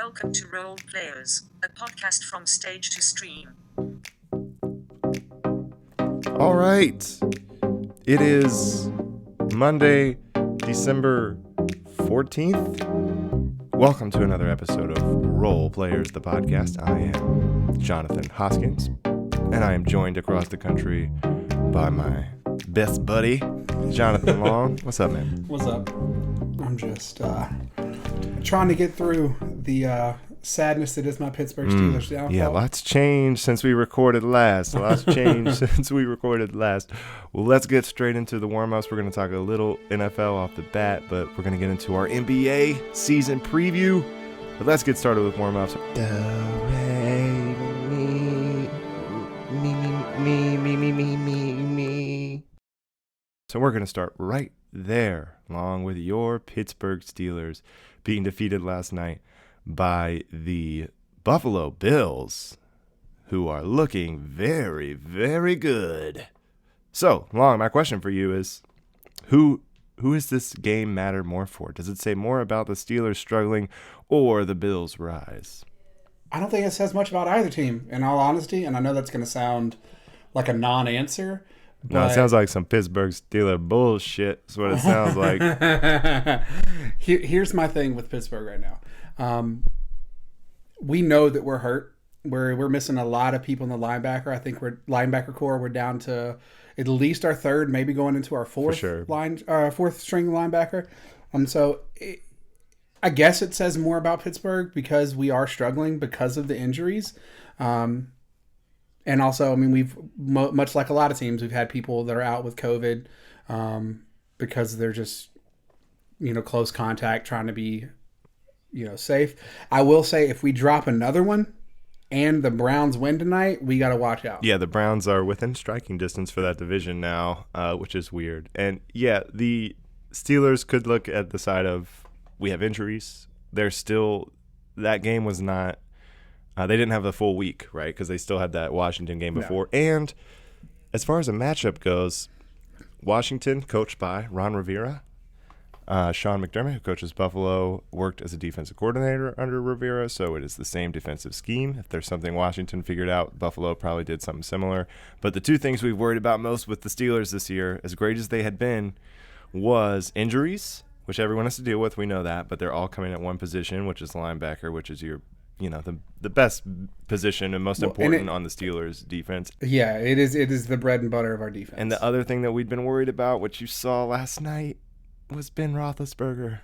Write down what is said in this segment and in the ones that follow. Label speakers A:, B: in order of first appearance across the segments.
A: Welcome to Role Players, a podcast from stage to stream.
B: All right. It is Monday, December 14th. Welcome to another episode of Role Players, the podcast. I am Jonathan Hoskins, and I am joined across the country by my best buddy, Jonathan Long. What's up, man?
C: What's up? I'm just trying to get through the sadness that is my Pittsburgh Steelers downfall.
B: Yeah, lots changed since we recorded last. Well, let's get straight into the warm-ups. We're going to talk a little NFL off the bat, but we're going to get into our NBA season preview. But let's get started with warm-ups. So we're going to start right there, along with your Pittsburgh Steelers being defeated last night by the Buffalo Bills, who are looking very, very good. So, Long, my question for you is, who does this game matter more for? Does it say more about the Steelers struggling or the Bills' rise?
C: I don't think it says much about either team, in all honesty, and I know that's going to sound like a non-answer.
B: No, it sounds like some Pittsburgh Steeler bullshit. That's what it sounds like.
C: Here's my thing with Pittsburgh right now. We know that we're hurt. We're missing a lot of people in the linebacker. I think linebacker core. We're down to at least our third, maybe going into our fourth string linebacker. I guess it says more about Pittsburgh because we are struggling because of the injuries. And also, I mean, we've much like a lot of teams, we've had people that are out with COVID because they're just, close contact, trying to be, safe. I will say if we drop another one and the Browns win tonight, we got to watch out.
B: Yeah, the Browns are within striking distance for that division now, which is weird. And yeah, the Steelers could look at the side of we have injuries. That game was not. They didn't have the full week, right? Because they still had that Washington game before. No. And as far as a matchup goes, Washington, coached by Ron Rivera. Sean McDermott, who coaches Buffalo, worked as a defensive coordinator under Rivera, so it is the same defensive scheme. If there's something Washington figured out, Buffalo probably did something similar. But the two things we've worried about most with the Steelers this year, as great as they had been, was injuries, which everyone has to deal with. We know that. But they're all coming at one position, which is linebacker, which is your the best position and most important on the Steelers' defense.
C: Yeah, it is the bread and butter of our defense.
B: And the other thing that we'd been worried about, which you saw last night, was Ben Roethlisberger.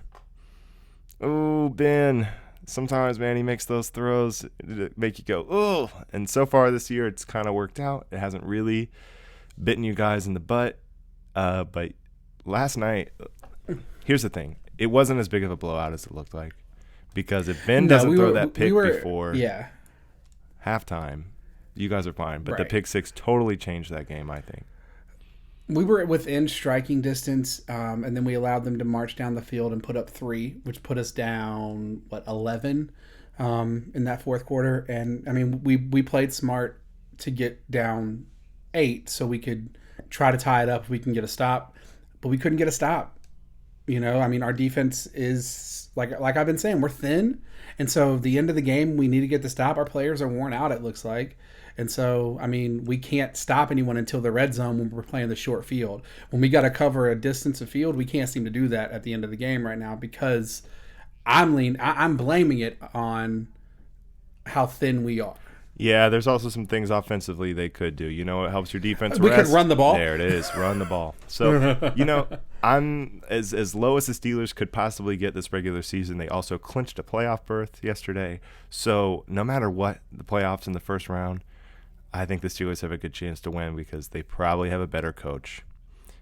B: Oh, Ben. Sometimes, man, he makes those throws that make you go, oh. And so far this year, it's kind of worked out. It hasn't really bitten you guys in the butt. But last night, here's the thing. It wasn't as big of a blowout as it looked like. Because if Ben doesn't throw that pick before halftime, you guys are fine. But the pick six totally changed that game, I think.
C: We were within striking distance, and then we allowed them to march down the field and put up 3, which put us down, 11 in that fourth quarter. And, I mean, we played smart to get down 8 so we could try to tie it up if we can get a stop. But we couldn't get a stop. Our defense is, like I've been saying, we're thin. And so the end of the game, we need to get the stop. Our players are worn out, it looks like. And so, we can't stop anyone until the red zone when we're playing the short field. When we got to cover a distance of field, we can't seem to do that at the end of the game right now because I'm blaming it on how thin we are.
B: Yeah, there's also some things offensively they could do. It helps your defense
C: We
B: rest.
C: could run the ball.
B: There it is, run the ball. So, I'm as low as the Steelers could possibly get this regular season. They also clinched a playoff berth yesterday. So, no matter what, the playoffs in the first round, I think the Steelers have a good chance to win because they probably have a better coach.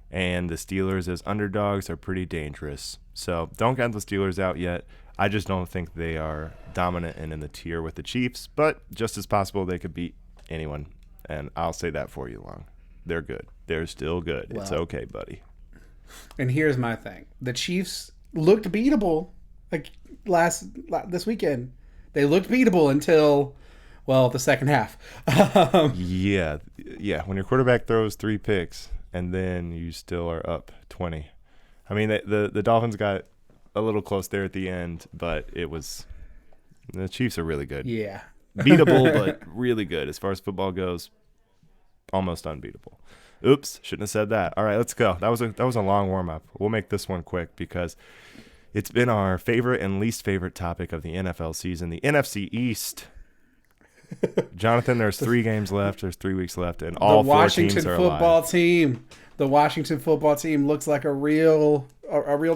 B: And the Steelers as underdogs are pretty dangerous. So, don't count the Steelers out yet. I just don't think they are dominant and in the tier with the Chiefs, but just as possible they could beat anyone. And I'll say that for you, Long. They're good. They're still good. Well, it's okay, buddy.
C: And here's my thing. The Chiefs looked beatable this weekend. They looked beatable until, the second half.
B: Yeah. When your quarterback throws 3 picks and then you still are up 20. The Dolphins got a little close there at the end, but it was The Chiefs are really good.
C: Yeah.
B: Beatable, but really good. As far as football goes, almost unbeatable. Oops, shouldn't have said that. All right, let's go. That was a long warm-up. We'll make this one quick because it's been our favorite and least favorite topic of the NFL season, the NFC East. Jonathan, there's 3 games left. There's 3 weeks left, and all 4 teams are alive.
C: The Washington football team looks like a real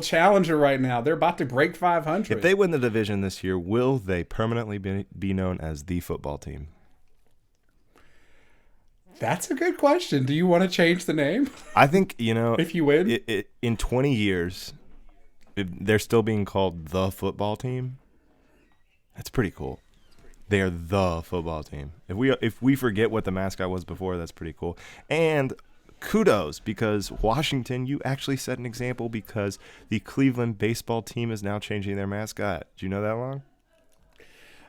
C: challenger right now. They're about to break 500.
B: If they win the division this year, will they permanently be known as the football team?
C: That's a good question. Do you want to change the name?
B: I think,
C: if you win,
B: in 20 years, if they're still being called the football team. That's pretty cool. They are the football team. If we forget what the mascot was before, that's pretty cool. And kudos, because Washington, you actually set an example because the Cleveland baseball team is now changing their mascot. Do you know that, Long?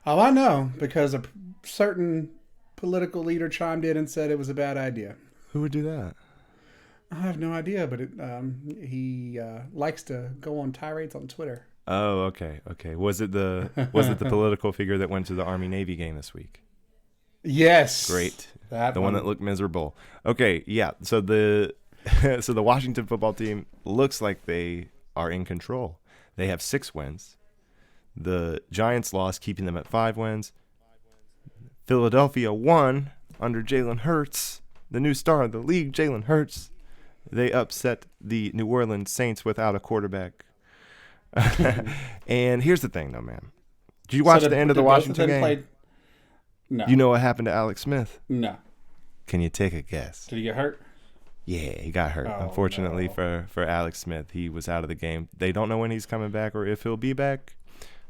C: Oh, I know, because a certain political leader chimed in and said it was a bad idea.
B: Who would do that?
C: I have no idea, but he likes to go on tirades on Twitter.
B: Oh, okay. Was it the political figure that went to the Army-Navy game this week?
C: Yes.
B: Great. The one that looked miserable. Okay, yeah. So the Washington football team looks like they are in control. They have 6 wins. The Giants lost, keeping them at 5 wins. Philadelphia won under Jalen Hurts, the new star of the league, Jalen Hurts. They upset the New Orleans Saints without a quarterback. And here's the thing, though, man. Did you watch the end of the Washington game?
C: No.
B: You know what happened to Alex Smith?
C: No.
B: Can you take a guess?
C: Did he get hurt?
B: Yeah, he got hurt. Unfortunately for Alex Smith, he was out of the game. They don't know when he's coming back or if he'll be back.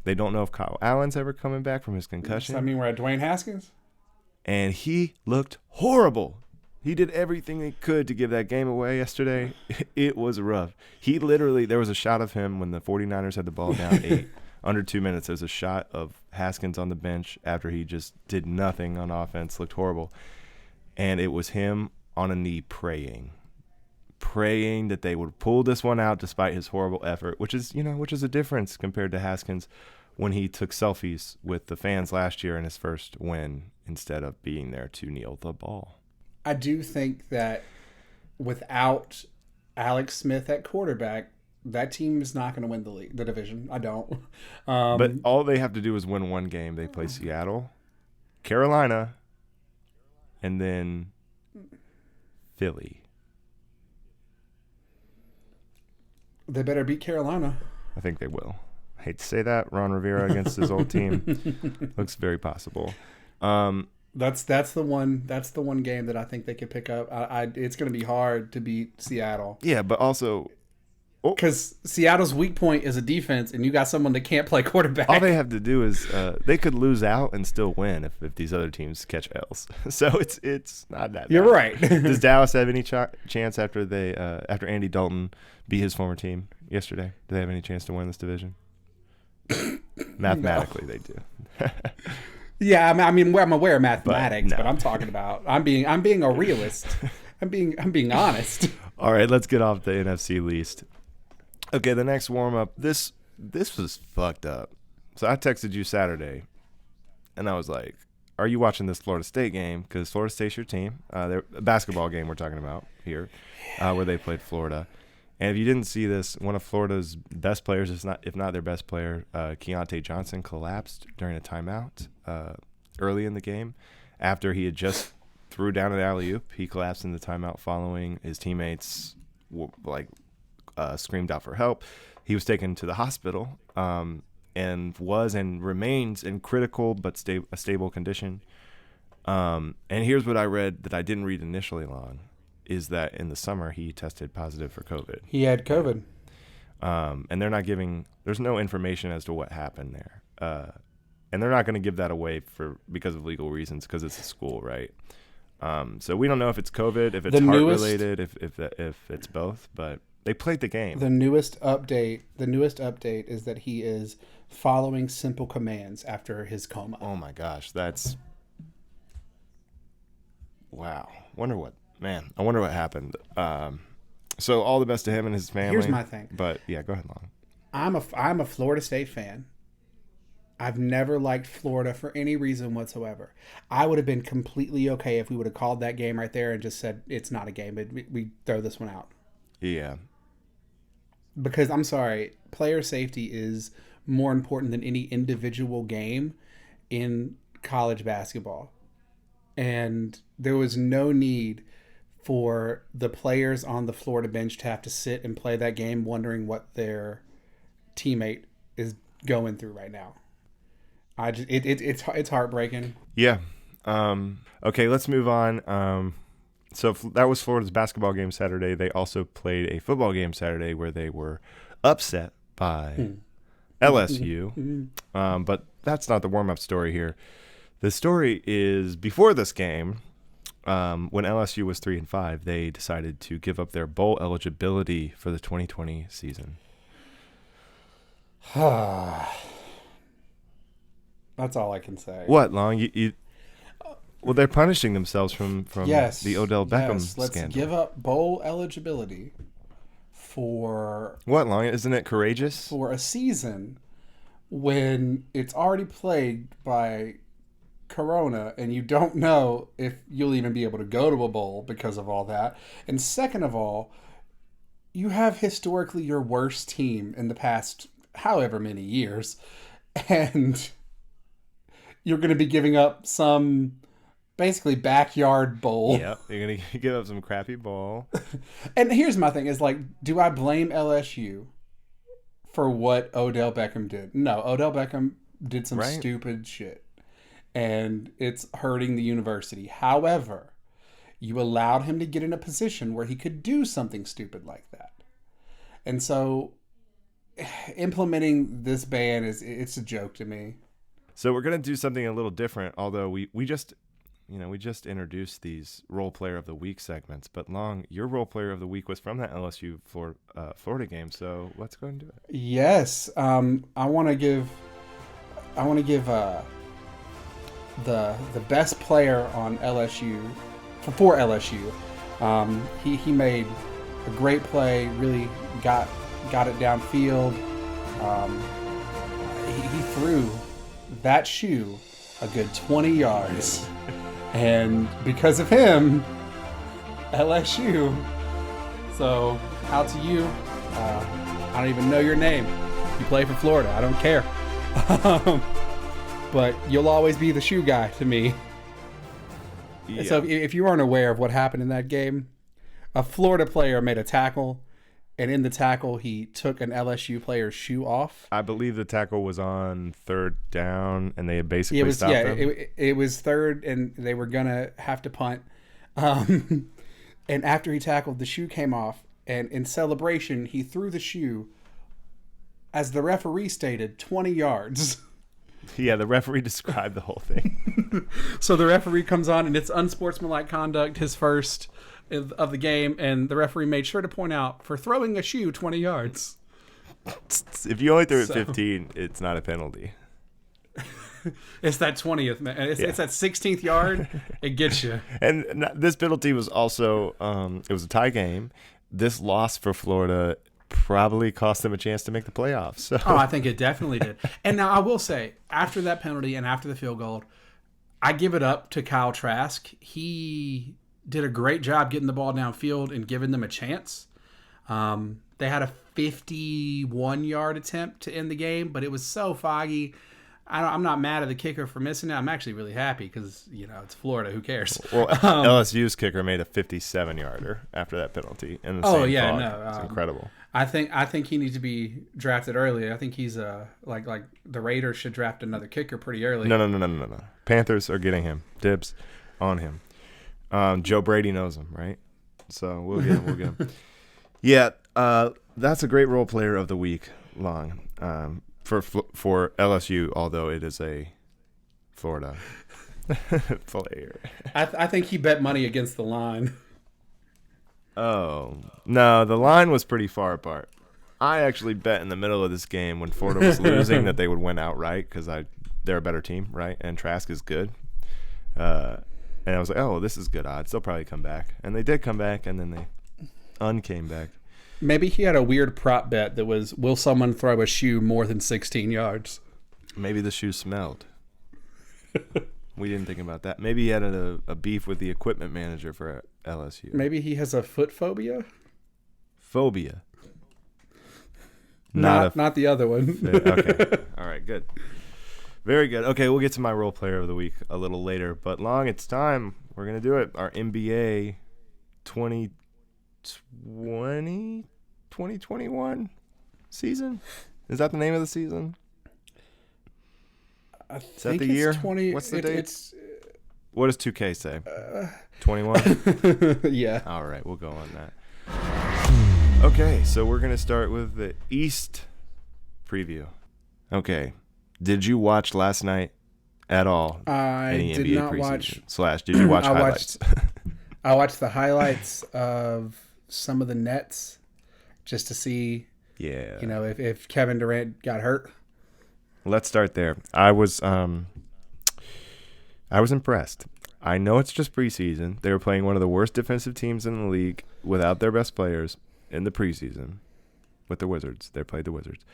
B: They don't know if Kyle Allen's ever coming back from his concussion.
C: Does that mean we're at Dwayne Haskins?
B: And he looked horrible. He did everything he could to give that game away yesterday. It was rough. He literally, there was a shot of him when the 49ers had the ball down 8. Under 2 minutes, there's a shot of Haskins on the bench after he just did nothing on offense, looked horrible. And it was him on a knee praying that they would pull this one out despite his horrible effort, which is a difference compared to Haskins when he took selfies with the fans last year in his first win instead of being there to kneel the ball.
C: I do think that without Alex Smith at quarterback, that team is not going to win the division. I don't.
B: But all they have to do is win one game. They play Seattle, Carolina, and then Philly.
C: They better beat Carolina.
B: I think they will. I hate to say that. Ron Rivera against his old team looks very possible.
C: That's the one game that I think they could pick up. It's going to be hard to beat Seattle.
B: Yeah, but also
C: because Seattle's weak point is a defense, and you got someone that can't play quarterback.
B: All they have to do is they could lose out and still win if these other teams catch L's. So it's not that bad.
C: You're right.
B: Does Dallas have any chance after Andy Dalton beat his former team yesterday? Do they have any chance to win this division? Mathematically, they do.
C: Yeah, I mean, I'm aware of mathematics, but I'm talking about I'm being a realist. I'm being honest.
B: All right, let's get off the NFC least. Okay, the next warm up. This was fucked up. So I texted you Saturday, and I was like, "Are you watching this Florida State game? Because Florida State's your team. They're a basketball game we're talking about here, where they played Florida." And if you didn't see this, one of Florida's best players, if not their best player, Keontae Johnson, collapsed during a timeout early in the game after he had just threw down an alley-oop. He collapsed in the timeout following his teammates screamed out for help. He was taken to the hospital and was and remains in critical but a stable condition. And here's what I read that I didn't read initially, Long, is that in the summer he tested positive for COVID.
C: He had COVID.
B: And they're not giving – there's no information as to what happened there. And they're not going to give that away because of legal reasons because it's a school, right? So we don't know if it's COVID, if it's heart-related, if it's both, but they played the game.
C: The newest update is that he is following simple commands after his coma.
B: Oh, my gosh. That's – wow. I wonder what happened. So all the best to him and his family.
C: Here's my thing.
B: But, yeah, go ahead, Long.
C: I'm a Florida State fan. I've never liked Florida for any reason whatsoever. I would have been completely okay if we would have called that game right there and just said it's not a game, but we throw this one out.
B: Yeah.
C: Because I'm sorry, player safety is more important than any individual game in college basketball. And there was no need for the players on the Florida bench to have to sit and play that game wondering what their teammate is going through right now. It's heartbreaking.
B: Yeah. Okay, let's move on. So that was Florida's basketball game Saturday. They also played a football game Saturday where they were upset by LSU. But that's not the warm-up story here. The story is before this game, when LSU was 3-5, they decided to give up their bowl eligibility for the 2020 season.
C: That's all I can say.
B: What, Long? Well, they're punishing themselves from
C: Yes,
B: the Odell Beckham
C: let's
B: scandal.
C: give up bowl eligibility for
B: What, Long? Isn't it courageous?
C: for a season when it's already plagued by Corona and you don't know if you'll even be able to go to a bowl because of all that. And second of all, you have historically your worst team in the past however many years, and you're going to be giving up some basically backyard bowl.
B: Yeah, you're going to give up some crappy bowl.
C: And here's my thing is like, do I blame LSU for what Odell Beckham did? No, Odell Beckham did some stupid shit, and it's hurting the university. However, you allowed him to get in a position where he could do something stupid like that. And so implementing this ban it's a joke to me.
B: So we're going to do something a little different, although we just introduced these role player of the week segments. But Long, your role player of the week was from that LSU Florida game. So let's go and do it. Yes,
C: I want to give the best player on LSU for LSU. He made a great play. Really got it downfield. He threw that shoe a good 20 yards. And because of him, LSU. So, out to you. I don't even know your name. You play for Florida. I don't care. But you'll always be the shoe guy to me. Yeah. So, if you aren't aware of what happened in that game, a Florida player made a tackle. And in the tackle, he took an LSU player's shoe off.
B: I believe the tackle was on third down, and they had basically stopped them.
C: It was third, and they were going to have to punt. And after he tackled, the shoe came off. And in celebration, he threw the shoe, as the referee stated, 20 yards.
B: Yeah, the referee described the whole thing.
C: So the referee comes on, and it's unsportsmanlike conduct, his first of the game, and the referee made sure to point out for throwing a shoe 20 yards.
B: If you only threw it 15, it's not a penalty.
C: It's that 20th, man. It's that 16th yard. It gets you.
B: And this penalty was also, it was a tie game. This loss for Florida probably cost them a chance to make the playoffs. So.
C: Oh, I think it definitely did. And now I will say, after that penalty and after the field goal, I give it up to Kyle Trask. He did a great job getting the ball downfield and giving them a chance. They had a 51-yard attempt to end the game, but it was so foggy. I'm not mad at the kicker for missing it. I'm actually really happy because, it's Florida. Who cares?
B: Well, LSU's kicker made a 57-yarder after that penalty. In the same fog. It's incredible.
C: I think he needs to be drafted early. I think he's like the Raiders should draft another kicker pretty early.
B: No. Panthers are getting him. Dibs on him. Joe Brady knows him, right? So we'll get him. Yeah, that's a great role player of the week, Long, for LSU, although it is a Florida player.
C: I think he bet money against the line.
B: Oh, no, the line was pretty far apart. I actually bet in the middle of this game when Florida was losing that they would win outright because they're a better team, right? And Trask is good. And I was like, oh, this is good odds. They'll probably come back. And they did come back, and then they came back.
C: Maybe he had a weird prop bet that was, will someone throw a shoe more than 16 yards?
B: Maybe the shoe smelled. We didn't think about that. Maybe he had a beef with the equipment manager for LSU.
C: Maybe he has a foot phobia.
B: Phobia.
C: Not the other one.
B: Okay. All right, good. Very good. Okay, we'll get to my role player of the week a little later. But Long, it's time. We're going to do it. Our NBA 2021 season? Is that the name of the season? Is that the year? What's the date? What does 2K say? 21?
C: Yeah.
B: All right, we'll go on that. Okay, so we're going to start with the East preview. Okay. Did you watch last night at all?
C: I did not watch.
B: / did you watch highlights?
C: I watched the highlights of some of the Nets just to see, if Kevin Durant got hurt.
B: Let's start there. I was impressed. I know it's just preseason. They were playing one of the worst defensive teams in the league without their best players in the preseason with the Wizards. They played the Wizards.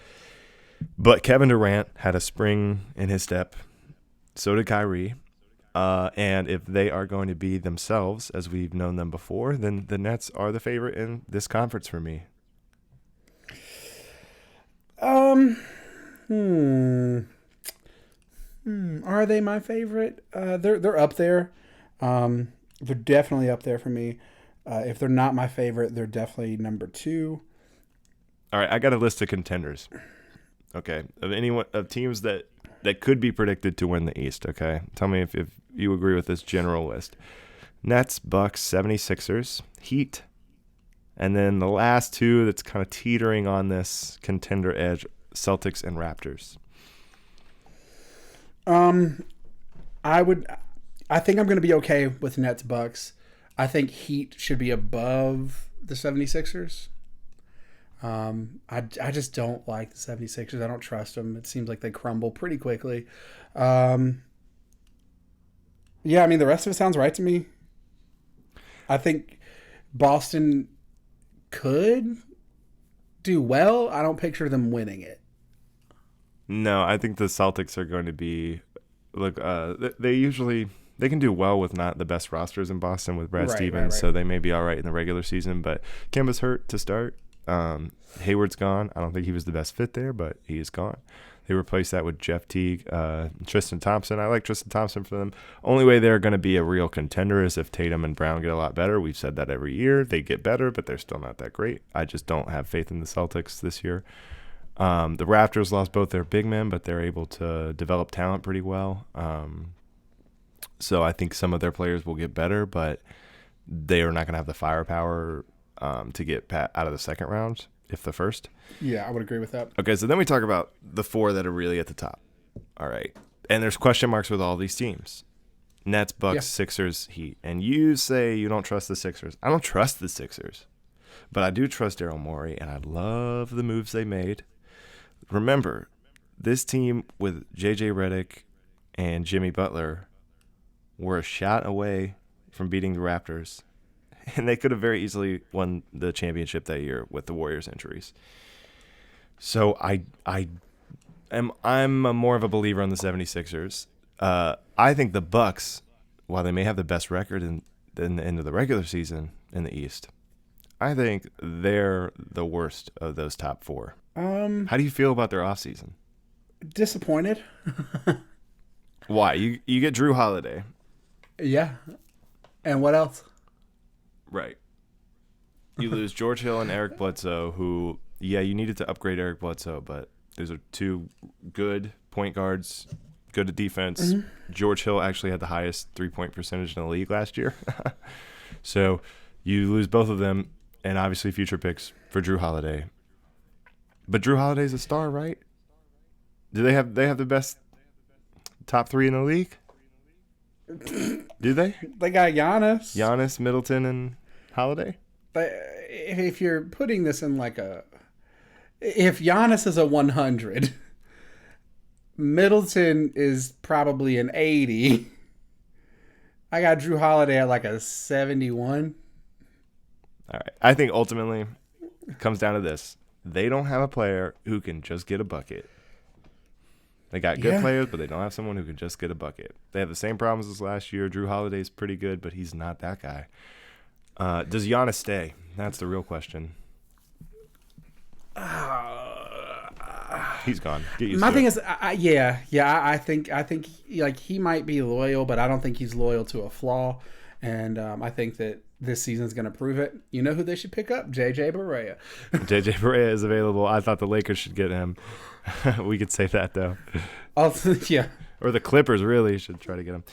B: But Kevin Durant had a spring in his step. So did Kyrie. And if they are going to be themselves, as we've known them before, then the Nets are the favorite in this conference for me.
C: Are they my favorite? They're up there. They're definitely up there for me. If they're not my favorite, they're definitely number 2.
B: All right, I got a list of contenders. Okay, of teams that could be predicted to win the East. Okay, tell me if you agree with this general list: Nets, Bucks, 76ers, Heat, and then the last two that's kind of teetering on this contender edge: Celtics and Raptors.
C: I think I'm going to be okay with Nets Bucks. I think Heat should be above the 76ers. I just don't like the 76ers. I don't trust them. It seems like they crumble pretty quickly. Yeah, I mean, the rest of it sounds right to me. I think Boston could do well. I don't picture them winning it.
B: No, I think the Celtics are going to be they can do well with not the best rosters in Boston with Brad Stevens, so they may be all right in the regular season. But Kemba's hurt to start. Hayward's gone. I don't think he was the best fit there, but he is gone. They replaced that with Jeff Teague, Tristan Thompson. I like Tristan Thompson for them. Only way they're going to be a real contender is if Tatum and Brown get a lot better. We've said that every year. They get better, but they're still not that great. I just don't have faith in the Celtics this year. The Raptors lost both their big men, but they're able to develop talent pretty well. So I think some of their players will get better, but they are not going to have the firepower to get out of the second round, if the first.
C: Yeah, I would agree with that.
B: Okay, so then we talk about the 4 that are really at the top. All right. And there's question marks with all these teams. Nets, Bucks, Sixers, Heat. And you say you don't trust the Sixers. I don't trust the Sixers. But I do trust Daryl Morey, and I love the moves they made. Remember, this team with J.J. Redick and Jimmy Butler were a shot away from beating the Raptors, and they could have very easily won the championship that year with the Warriors' injuries. So I'm more of a believer on the 76ers. I think the Bucks, while they may have the best record in the end of the regular season in the East, I think they're the worst of those top 4. How do you feel about their offseason?
C: Disappointed.
B: Why? You get Drew Holiday.
C: Yeah. And what else?
B: Right. You lose George Hill and Eric Bledsoe, who, you needed to upgrade Eric Bledsoe, but those are 2 good point guards, good at defense. Mm-hmm. George Hill actually had the highest 3-point percentage in the league last year. So you lose both of them, and obviously future picks for Drew Holiday. But Drew Holiday's a star, right? Do they have the best top 3 in the league? Do they?
C: They got Giannis.
B: Giannis, Middleton, and Holiday?
C: If you're putting this in if Giannis is a 100, Middleton is probably an 80. I got Drew Holiday at a 71.
B: All right. I think ultimately it comes down to this. They don't have a player who can just get a bucket. They got good players, but they don't have someone who can just get a bucket. They have the same problems as last year. Drew Holiday's pretty good, but he's not that guy. Does Giannis stay? That's the real question. He's gone. Get used
C: My
B: to
C: thing
B: it.
C: is, I think like he might be loyal, but I don't think he's loyal to a flaw. And I think that this season's going to prove it. You know who they should pick up? JJ Barea.
B: JJ Barea is available. I thought the Lakers should get him. We could say that though.
C: Yeah.
B: Or the Clippers really should try to get him.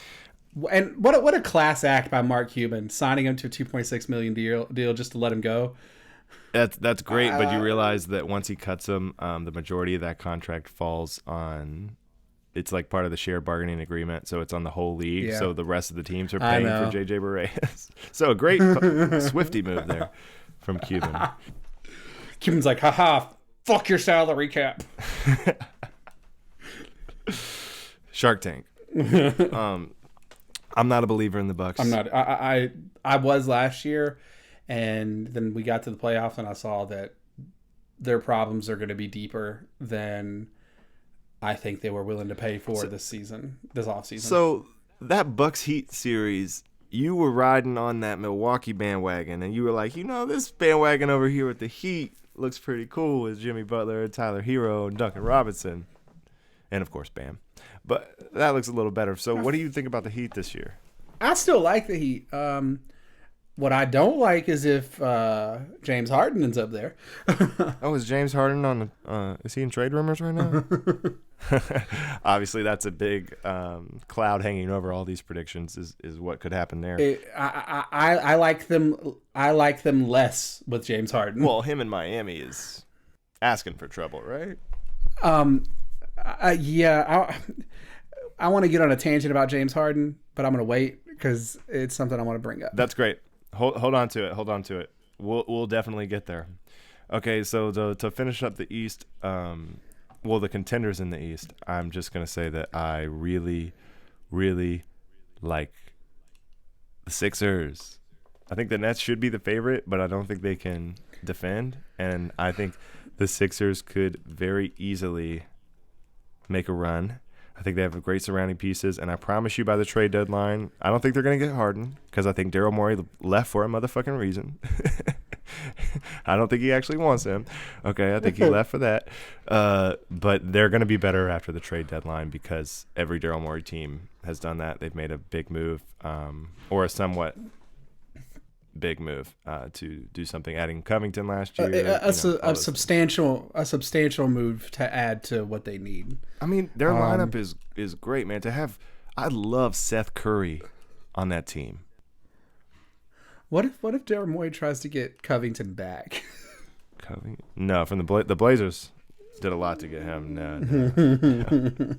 C: And what a class act by Mark Cuban, signing him to a $2.6 million deal just to let him go.
B: That's great, but you realize that once he cuts him, the majority of that contract falls on. It's like part of the shared bargaining agreement, so it's on the whole league.
C: Yeah.
B: So the rest of the teams are paying for JJ Barea. So a great Swifty move there from Cuban.
C: Cuban's like, haha, fuck your salary cap.
B: Shark Tank. I'm not a believer in the Bucks.
C: I'm not. I was last year, and then we got to the playoffs, and I saw that their problems are going to be deeper than I think they were willing to pay for this offseason.
B: So that Bucks Heat series, you were riding on that Milwaukee bandwagon, and you were like, this bandwagon over here with the Heat looks pretty cool with Jimmy Butler, Tyler Hero, and Duncan Robinson, and of course Bam. But that looks a little better. So what do you think about the Heat this year?
C: I still like the Heat. What I don't like is if James Harden ends up there.
B: Oh, is James Harden on? Is he in trade rumors right now? Obviously, that's a big cloud hanging over all these predictions. Is what could happen there.
C: I like them. I like them less with James Harden.
B: Well, him in Miami is asking for trouble, right?
C: I want to get on a tangent about James Harden, but I'm going to wait because it's something I want to bring up.
B: That's great. Hold on to it. We'll definitely get there. Okay, so to finish up the East, the contenders in the East, I'm just going to say that I really, really like the Sixers. I think the Nets should be the favorite, but I don't think they can defend, and I think the Sixers could very easily make a run. I think they have great surrounding pieces, and I promise you by the trade deadline, I don't think they're going to get Harden because I think Daryl Morey left for a motherfucking reason. I don't think he actually wants him. Okay, I think he left for that. But they're going to be better after the trade deadline because every Daryl Morey team has done that. They've made a big move or a somewhat big move to do something, adding Covington last year.
C: A substantial move to add to what they need.
B: I mean, their lineup is great, man. I love Seth Curry on that team.
C: What if Daryl Morey tries to get Covington back?
B: No, from the Blazers did a lot to get him. No.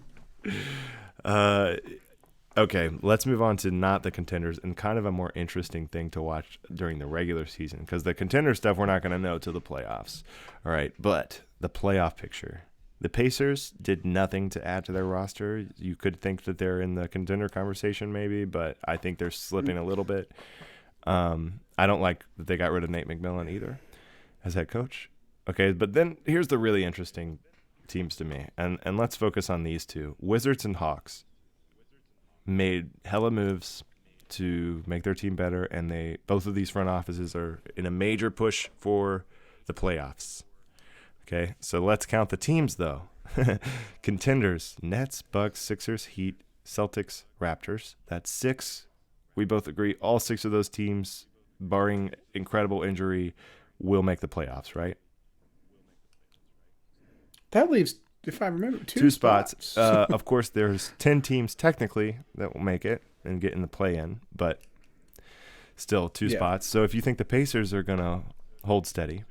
B: Okay, let's move on to not the contenders and kind of a more interesting thing to watch during the regular season because the contender stuff we're not going to know till the playoffs. All right, but the playoff picture. The Pacers did nothing to add to their roster. You could think that they're in the contender conversation maybe, but I think they're slipping a little bit. I don't like that they got rid of Nate McMillan either as head coach. Okay, but then here's the really interesting teams to me, and let's focus on these two. Wizards and Hawks made hella moves to make their team better, and both of these front offices are in a major push for the playoffs. Okay, so let's count the teams, though. Contenders, Nets, Bucks, Sixers, Heat, Celtics, Raptors. That's 6. We both agree all 6 of those teams, barring incredible injury, will make the playoffs, right?
C: That leaves, if I remember,
B: 2 spots. Of course, there's 10 teams technically that will make it and get in the play-in, but still 2 spots. So if you think the Pacers are going to hold steady,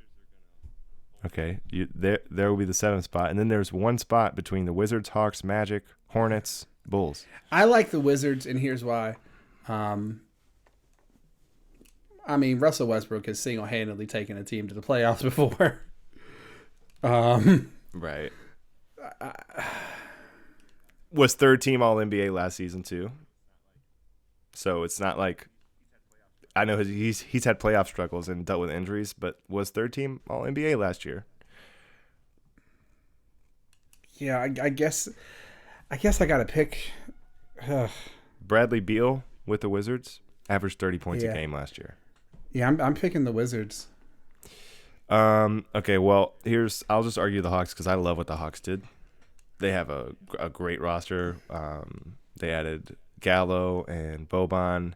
B: okay, there will be the 7th spot. And then there's 1 spot between the Wizards, Hawks, Magic, Hornets, Bulls.
C: I like the Wizards, and here's why. I mean, Russell Westbrook has single-handedly taken a team to the playoffs before.
B: Right. Was 3rd team All-NBA last season too. So it's not like I know he's had playoff struggles and dealt with injuries, but was 3rd team All-NBA last year.
C: Yeah, I guess I guess I got to pick.
B: Bradley Beal with the Wizards averaged 30 points a
C: Yeah.
B: game last year.
C: Yeah, I'm picking the Wizards.
B: Okay, well, I'll just argue the Hawks because I love what the Hawks did. They have a great roster. They added Gallo and Boban,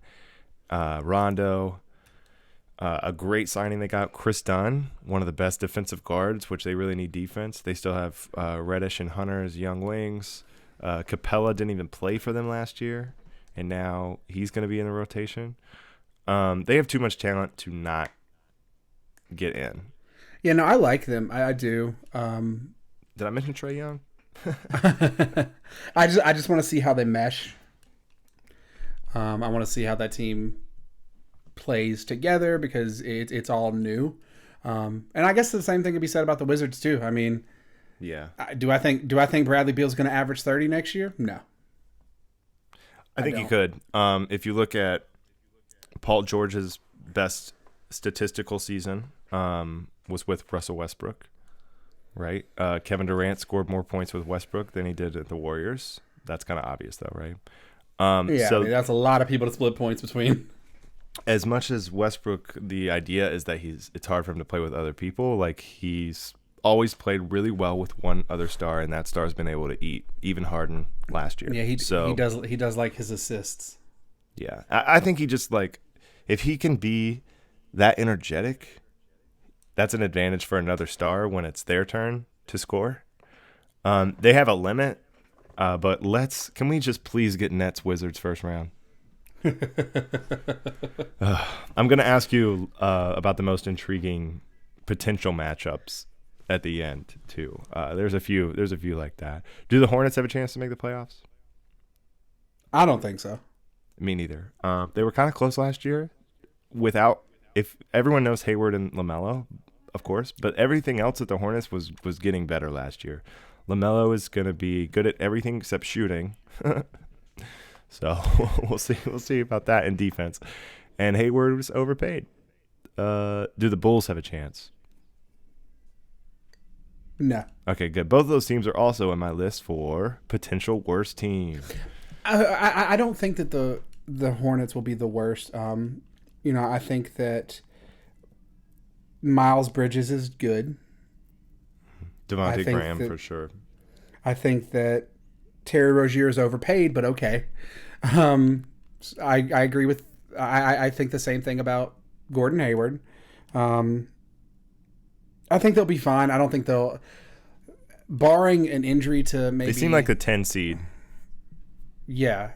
B: Rondo. A great signing they got, Chris Dunn, one of the best defensive guards, which they really need defense. They still have Reddish and Hunter as young wings. Capella didn't even play for them last year, and now he's going to be in the rotation. They have too much talent to not get in.
C: Yeah, no, I like them. I do.
B: Did I mention Trae Young?
C: I just want to see how they mesh. I want to see how that team plays together because it's all new. And I guess the same thing could be said about the Wizards too. I mean,
B: Yeah.
C: do I think Bradley Beal's going to average 30 next year? No.
B: I think you could. If you look at Paul George's best statistical season was with Russell Westbrook, right? Kevin Durant scored more points with Westbrook than he did at the Warriors. That's kind of obvious, though, right?
C: Yeah,
B: so
C: I mean, that's a lot of people to split points between.
B: as much as Westbrook, the idea is that it's hard for him to play with other people. Like, he's always played really well with one other star, and that star's been able to eat. Even Harden last year.
C: Yeah, he does like his assists.
B: Yeah, I think he just like, if he can be that energetic, that's an advantage for another star when it's their turn to score. They have a limit, but can we just please get Nets Wizards first round? I'm going to ask you about the most intriguing potential matchups at the end too. There's a few like that. Do the Hornets have a chance to make the playoffs?
C: I don't think so.
B: Me neither. They were kind of close last year if everyone knows Hayward and LaMelo, of course, but everything else at the Hornets was getting better last year. LaMelo is going to be good at everything except shooting. So we'll see about that in defense. And Hayward was overpaid. Do the Bulls have a chance?
C: No.
B: Okay, good. Both of those teams are also in my list for potential worst team.
C: I don't think that the Hornets will be the worst. I think that Miles Bridges is good.
B: Devontae Graham for sure.
C: I think that Terry Rozier is overpaid, but okay. I agree with. I think the same thing about Gordon Hayward. I think they'll be fine. I don't think they'll, barring an injury to maybe.
B: They seem like the 10 seed.
C: Yeah,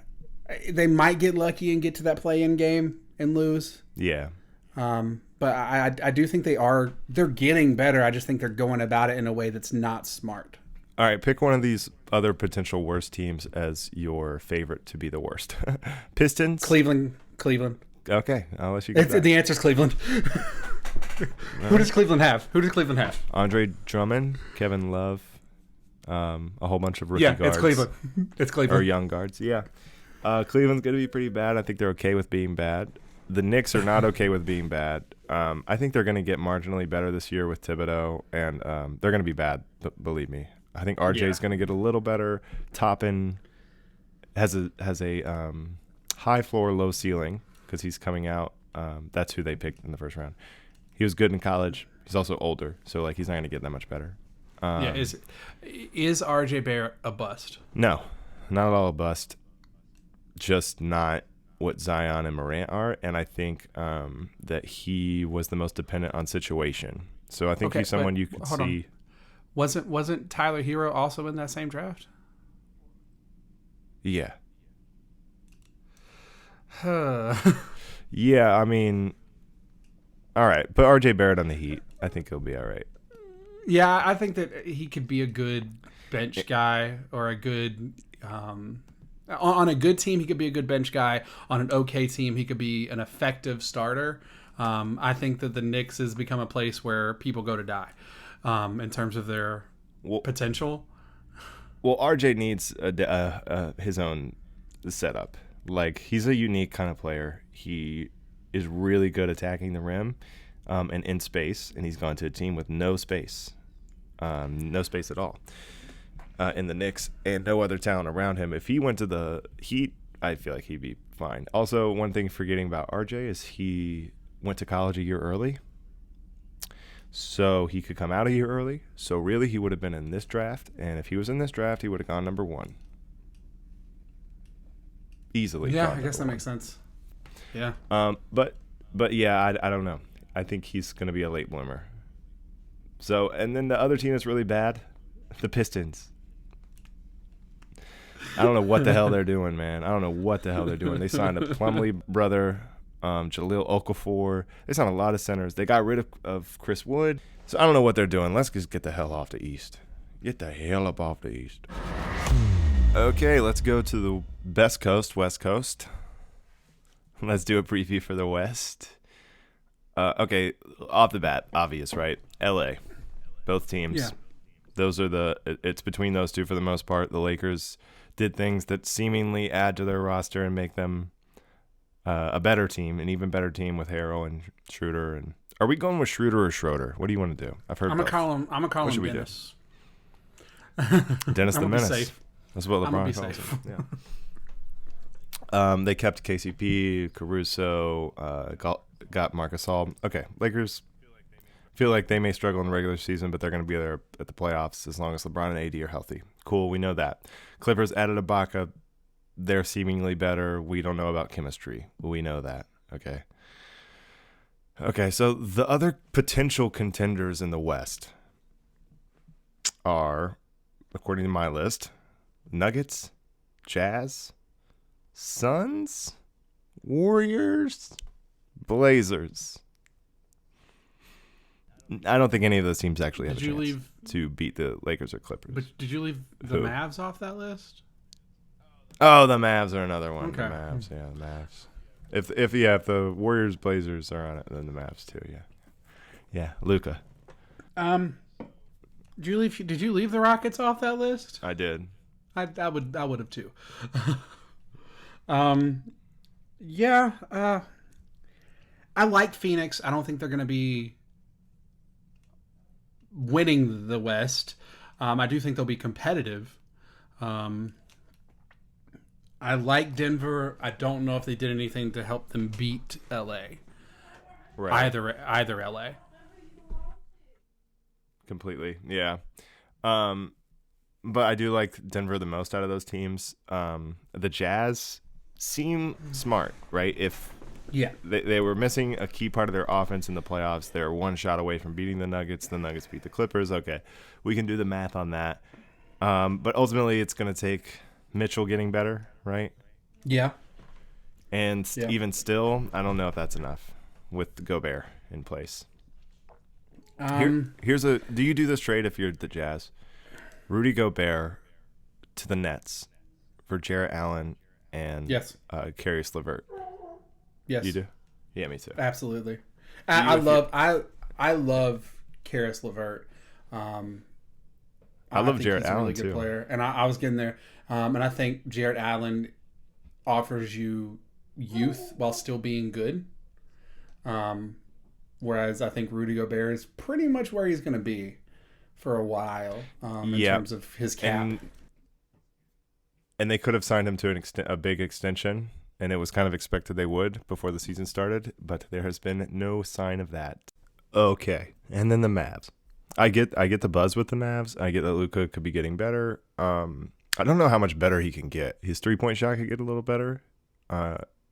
C: they might get lucky and get to that play-in game and lose.
B: Yeah.
C: But I do think they're getting better. I just think they're going about it in a way that's not smart.
B: All right, pick one of these other potential worst teams as your favorite to be the worst. Pistons?
C: Cleveland.
B: Okay, I'll let you get that.
C: The answer's Cleveland. Who does Cleveland have?
B: Andre Drummond, Kevin Love, a whole bunch of rookie guards.
C: Yeah, it's Cleveland. It's Cleveland.
B: Or young guards, yeah. Cleveland's going to be pretty bad. I think they're okay with being bad. The Knicks are not okay with being bad. I think they're going to get marginally better this year with Thibodeau, and they're going to be bad, believe me. I think RJ is going to get a little better. Toppin has a high floor, low ceiling because he's coming out. That's who they picked in the first round. He was good in college. He's also older, so he's not going to get that much better.
D: Is RJ Barrett a bust?
B: No, not at all a bust. Just not what Zion and Morant are, and I think that he was the most dependent on situation. So I think he's someone you could see.
D: Wasn't Tyler Hero also in that same draft?
B: Yeah.
D: Yeah,
B: I mean, all right. But RJ Barrett on the Heat, I think he'll be all right.
D: Yeah, I think that he could be a good bench guy or a good on a good team, he could be a good bench guy. On an okay team, he could be an effective starter. I think that the Knicks has become a place where people go to die in terms of their potential.
B: Well, RJ needs his own setup. He's a unique kind of player. He is really good attacking the rim and in space, and he's gone to a team with no space at all. in the Knicks and no other talent around him. If he went to the Heat, I feel like he'd be fine. Also, one thing forgetting about RJ is he went to college a year early. So he could come out a year early. So really, he would have been in this draft. And if he was in this draft, he would have gone number 1. Easily.
D: Yeah, I guess that makes sense. Yeah.
B: But yeah, I don't know. I think he's going to be a late bloomer. So, and then the other team that's really bad, the Pistons. I don't know what the hell they're doing, man. I don't know what the hell they're doing. They signed a Plumlee brother, Jahlil Okafor. They signed a lot of centers. They got rid of Chris Wood. So I don't know what they're doing. Let's just get the hell off the East. Get the hell up off the East. Okay, let's go to the best coast, West Coast. Let's do a preview for the West. Okay, off the bat, obvious, right? LA. Both teams.
D: Yeah.
B: It's between those two for the most part. The Lakers did things that seemingly add to their roster and make them a better team, an even better team with Harrell and Schroeder. And are we going with Schroeder or Schroeder? What do you want to do? I've heard.
D: I'm gonna call him
B: we
D: Dennis.
B: Dennis the Menace.
D: Safe.
B: That's what
D: I'm gonna
B: LeBron
D: be
B: calls
D: safe.
B: him. Yeah. They kept KCP, Caruso, got Marcus Gasol. Okay, Lakers feel like they may struggle in the regular season, but they're going to be there at the playoffs as long as LeBron and AD are healthy. Cool, we know that. Clippers added Ibaka. They're seemingly better. We don't know about chemistry. We know that. Okay, so the other potential contenders in the West are, according to my list, Nuggets, Jazz, Suns, Warriors, Blazers. I don't think any of those teams actually have a chance to beat the Lakers or Clippers.
D: But did you leave the Mavs off that list?
B: Oh, the Mavs are another one.
D: Okay.
B: The Mavs. If the Warriors, Blazers are on it, then the Mavs too. Yeah, Luka.
D: Did you leave the Rockets off that list?
B: I did.
D: I would have too. Yeah. I like Phoenix. I don't think they're going to be winning the West. I do think they'll be competitive. I like Denver. I don't know if they did anything to help them beat LA.
B: Right.
D: Either LA.
B: Completely. Yeah. But I do like Denver the most out of those teams. The Jazz seem smart, right? If they were missing a key part of their offense in the playoffs, they're one shot away from beating the Nuggets. The Nuggets beat the Clippers. Okay, we can do the math on that. But ultimately, it's going to take Mitchell getting better, right?
C: Yeah.
B: And even still, I don't know if that's enough with Gobert in place. Do you do this trade if you're the Jazz? Rudy Gobert to the Nets for Jarrett Allen and Caris LeVert.
C: Yes.
B: You do? Yeah, me too.
C: Absolutely. I love Caris LeVert.
B: I love Jarrett Allen
C: really good
B: too.
C: Player, and I was getting there. And I think Jarrett Allen offers you youth while still being good. Whereas I think Rudy Gobert is pretty much where he's going to be for a while in terms of his cap.
B: And they could have signed him to a big extension, and it was kind of expected they would before the season started, but there has been no sign of that. Okay, and then the Mavs. I get the buzz with the Mavs. I get that Luka could be getting better. I don't know how much better he can get. His three-point shot could get a little better.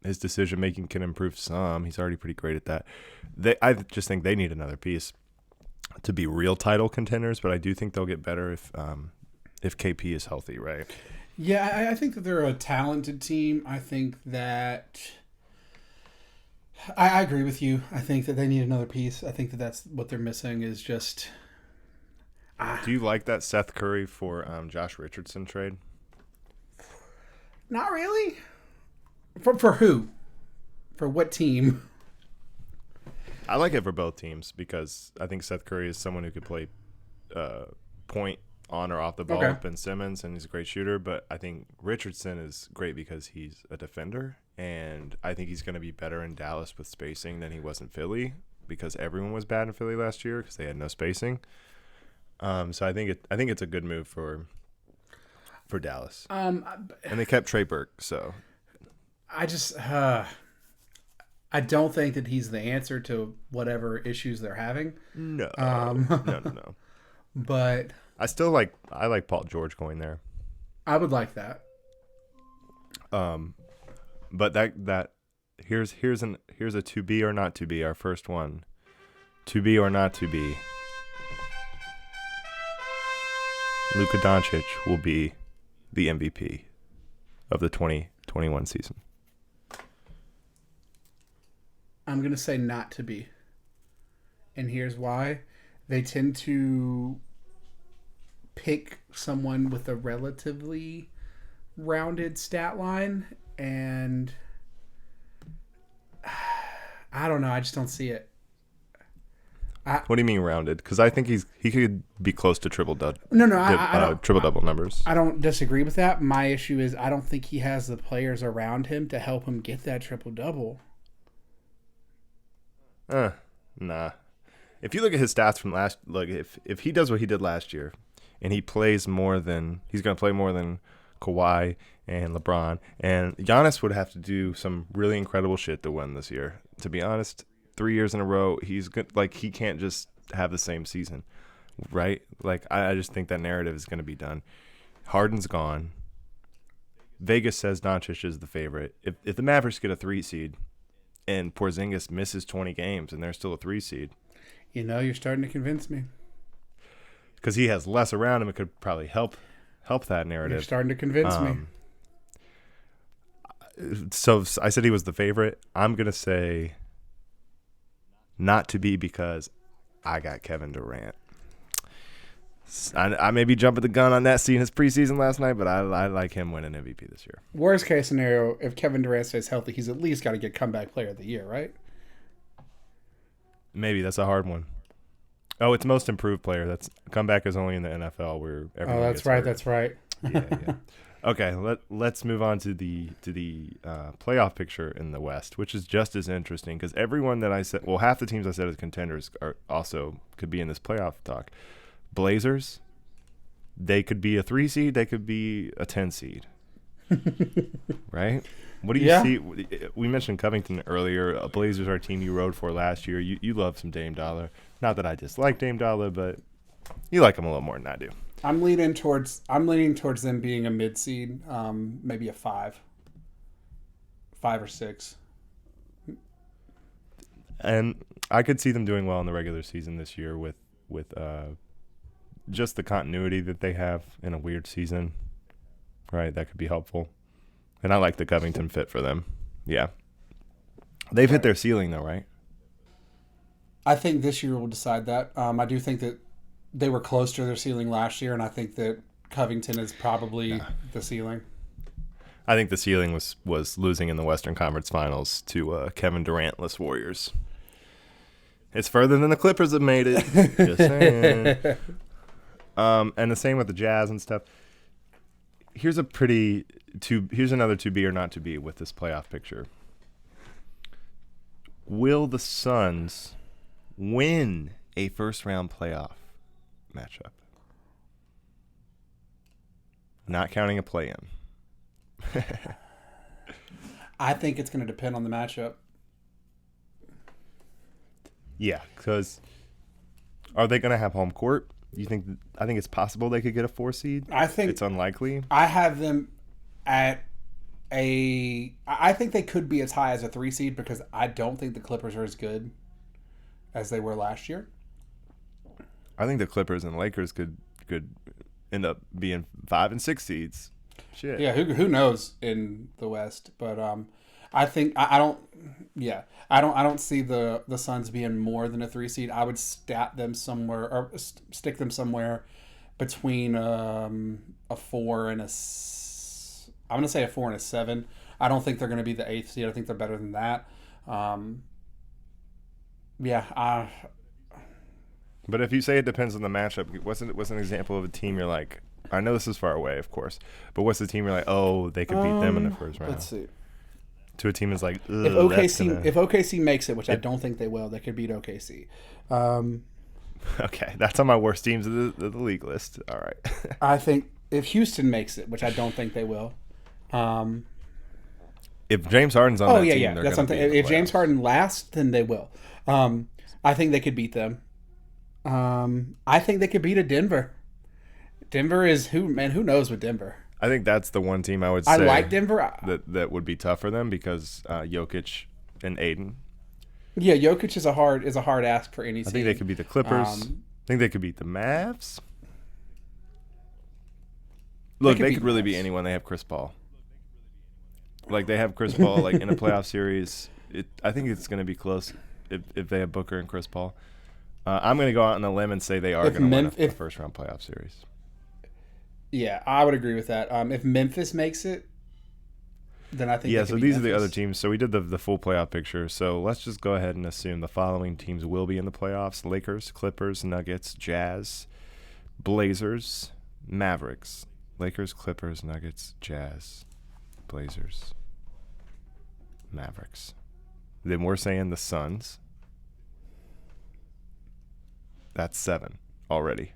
B: His decision-making can improve some. He's already pretty great at that. I just think they need another piece to be real title contenders, but I do think they'll get better if KP is healthy, right?
C: Yeah, I think that they're a talented team. I think that I agree with you. I think that they need another piece. I think that that's what they're missing is just...
B: Do you like that Seth Curry for Josh Richardson trade?
C: Not really. For who? For what team?
B: I like it for both teams because I think Seth Curry is someone who could play point on or off the ball with Ben Simmons, and he's a great shooter. But I think Richardson is great because he's a defender, and I think he's going to be better in Dallas with spacing than he was in Philly because everyone was bad in Philly last year because they had no spacing. So I think it's a good move for for Dallas.
C: And
B: they kept Trey Burke, so
C: I just I don't think that he's the answer to whatever issues they're having.
B: no.
C: But
B: I like Paul George going there.
C: I would like that.
B: But that here's a to be or not to be, our first one. To be or not to be. Luka Doncic will be the MVP of the 2021 season.
C: I'm going to say not to be. And here's why. They tend to pick someone with a relatively rounded stat line, and I don't know. I just don't see it.
B: What do you mean rounded? Because I think he could be close to triple double. Triple double numbers.
C: I don't disagree with that. My issue is I don't think he has the players around him to help him get that triple double.
B: Nah. If you look at his stats from if he does what he did last year, and he's going to play more than Kawhi and LeBron, and Giannis would have to do some really incredible shit to win this year. To be honest, 3 years in a row, he's good. Like, he can't just have the same season, right? Like, I just think that narrative is going to be done. Harden's gone. Vegas says Doncic is the favorite. If the Mavericks get a 3 seed and Porzingis misses 20 games and they're still a 3 seed,
C: you're starting to convince me.
B: Because he has less around him, it could probably help that narrative.
C: You're starting to convince me.
B: So I said he was the favorite. I'm going to say not to be because I got Kevin Durant. I may be jumping the gun on that, seeing his preseason last night, but I like him winning MVP this year.
C: Worst case scenario, if Kevin Durant stays healthy, he's at least got to get comeback player of the year, right?
B: Maybe. That's a hard one. Oh, it's most improved player. Comeback is only in the NFL where everyone
C: that's
B: gets
C: right.
B: hurt.
C: That's right.
B: Yeah. Okay, let's move on to the playoff picture in the West, which is just as interesting because everyone that I said, well, half the teams I said as contenders could be in this playoff talk. Blazers, they could be a 3 seed, they could be a 10 seed, right? What do you see? We mentioned Covington earlier. Blazers are a team you rode for last year. You love some Dame Dollar. Not that I dislike Dame Dollar, but you like him a little more than I do.
C: I'm leaning towards them being a mid seed, maybe a 5 or 6.
B: And I could see them doing well in the regular season this year with just the continuity that they have in a weird season, right? That could be helpful. And I like the Covington fit for them. Yeah. They've hit their ceiling though, right?
C: I think this year will decide that. I do think that they were close to their ceiling last year, and I think that Covington is probably the ceiling.
B: I think the ceiling was losing in the Western Conference Finals to Kevin Durant-less Warriors. It's further than the Clippers have made it. Just saying. And the same with the Jazz and stuff. Here's another to be or not to be with this playoff picture. Will the Suns win a first-round playoff matchup? Not counting a play-in.
C: I think it's going to depend on the matchup.
B: Yeah, because are they going to have home court? I think it's possible they could get a 4 seed.
C: I think
B: it's unlikely.
C: I have them at I think they could be as high as a 3 seed because I don't think the Clippers are as good as they were last year.
B: I think the Clippers and Lakers could end up being 5 and 6 seeds. Shit.
C: Yeah, who knows in the West? But I think I don't see the Suns being more than a 3 seed. I would stick them somewhere between a 4 and a. I'm gonna say a 4 and a 7. I don't think they're gonna be the 8th seed. I think they're better than that.
B: But if you say it depends on the matchup, what's an example of a team you're like? I know this is far away, of course, but what's the team you're like? Oh, they could beat them in the first round.
C: Let's see.
B: To a team is like,
C: if OKC makes it, which I don't think they will, they could beat OKC.
B: Okay, that's on my worst teams of the league list. All right.
C: I think if Houston makes it, which I don't think they will.
B: If James Harden's on that team,
C: Yeah.
B: they're
C: That's
B: going to
C: something.
B: be in the
C: If James
B: playoffs.
C: Harden lasts, then they will. I think they could beat them. I think they could beat a Denver. Denver is who knows with Denver.
B: I think that's the one team I would say
C: I like Denver.
B: that would be tough for them because Jokic and Aiden.
C: Yeah, Jokic is a hard ask for any team.
B: I think they could beat the Clippers. I think they could beat the Mavs. Look, they could really beat anyone. They have Chris Paul. Like, they have Chris Paul like in a playoff series. I think it's going to be close if they have Booker and Chris Paul. I'm going to go out on a limb and say they are going to win a first-round playoff series.
C: Yeah, I would agree with that. If Memphis makes it, then I think
B: yeah. So these are the other teams. So we did the full playoff picture. So let's just go ahead and assume the following teams will be in the playoffs: Lakers, Clippers, Nuggets, Jazz, Blazers, Mavericks. Lakers, Clippers, Nuggets, Jazz, Blazers, Mavericks. Then we're saying the Suns. That's 7 already.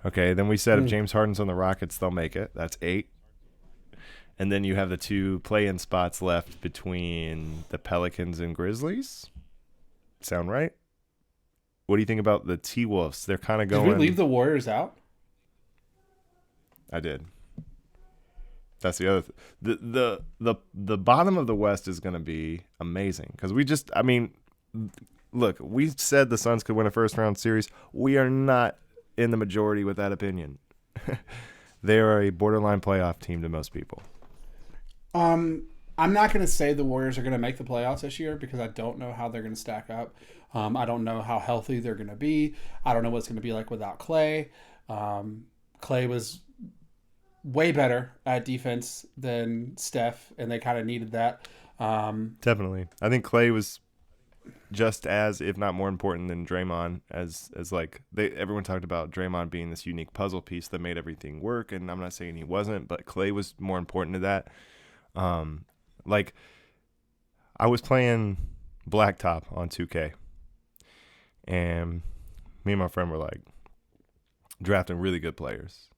B: Okay, then we said if James Harden's on the Rockets, they'll make it. That's 8. And then you have the 2 play-in spots left between the Pelicans and Grizzlies. Sound right? What do you think about the T-Wolves? They're kind of going...
C: Did we leave the Warriors out?
B: I did. That's the other the bottom of the West is going to be amazing because look, we said the Suns could win a first-round series. We are not in the majority with that opinion. They are a borderline playoff team to most people.
C: I'm not going to say the Warriors are going to make the playoffs this year because I don't know how they're going to stack up. I don't know how healthy they're going to be. I don't know what it's going to be like without Clay. Clay was way better at defense than Steph, and they kind of needed that.
B: Definitely. I think Clay was just as, if not more important than Draymond, as like everyone talked about Draymond being this unique puzzle piece that made everything work, and I'm not saying he wasn't, but Clay was more important to that. Like, I was playing Blacktop on 2K, and me and my friend were like drafting really good players.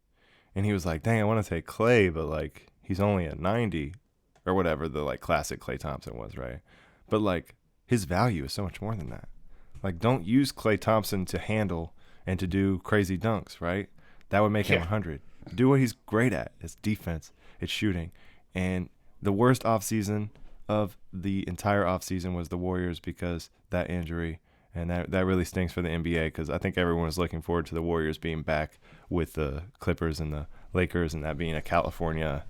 B: And he was like, dang, I want to take Clay, but like he's only at 90 or whatever the like classic Klay Thompson was, right? But like his value is so much more than that. Like, don't use Klay Thompson to handle and to do crazy dunks, right? That would make him 100. Do what he's great at. It's defense. It's shooting. And the worst offseason of the entire offseason was the Warriors because that injury. And that really stinks for the NBA because I think everyone was looking forward to the Warriors being back with the Clippers and the Lakers and that being a California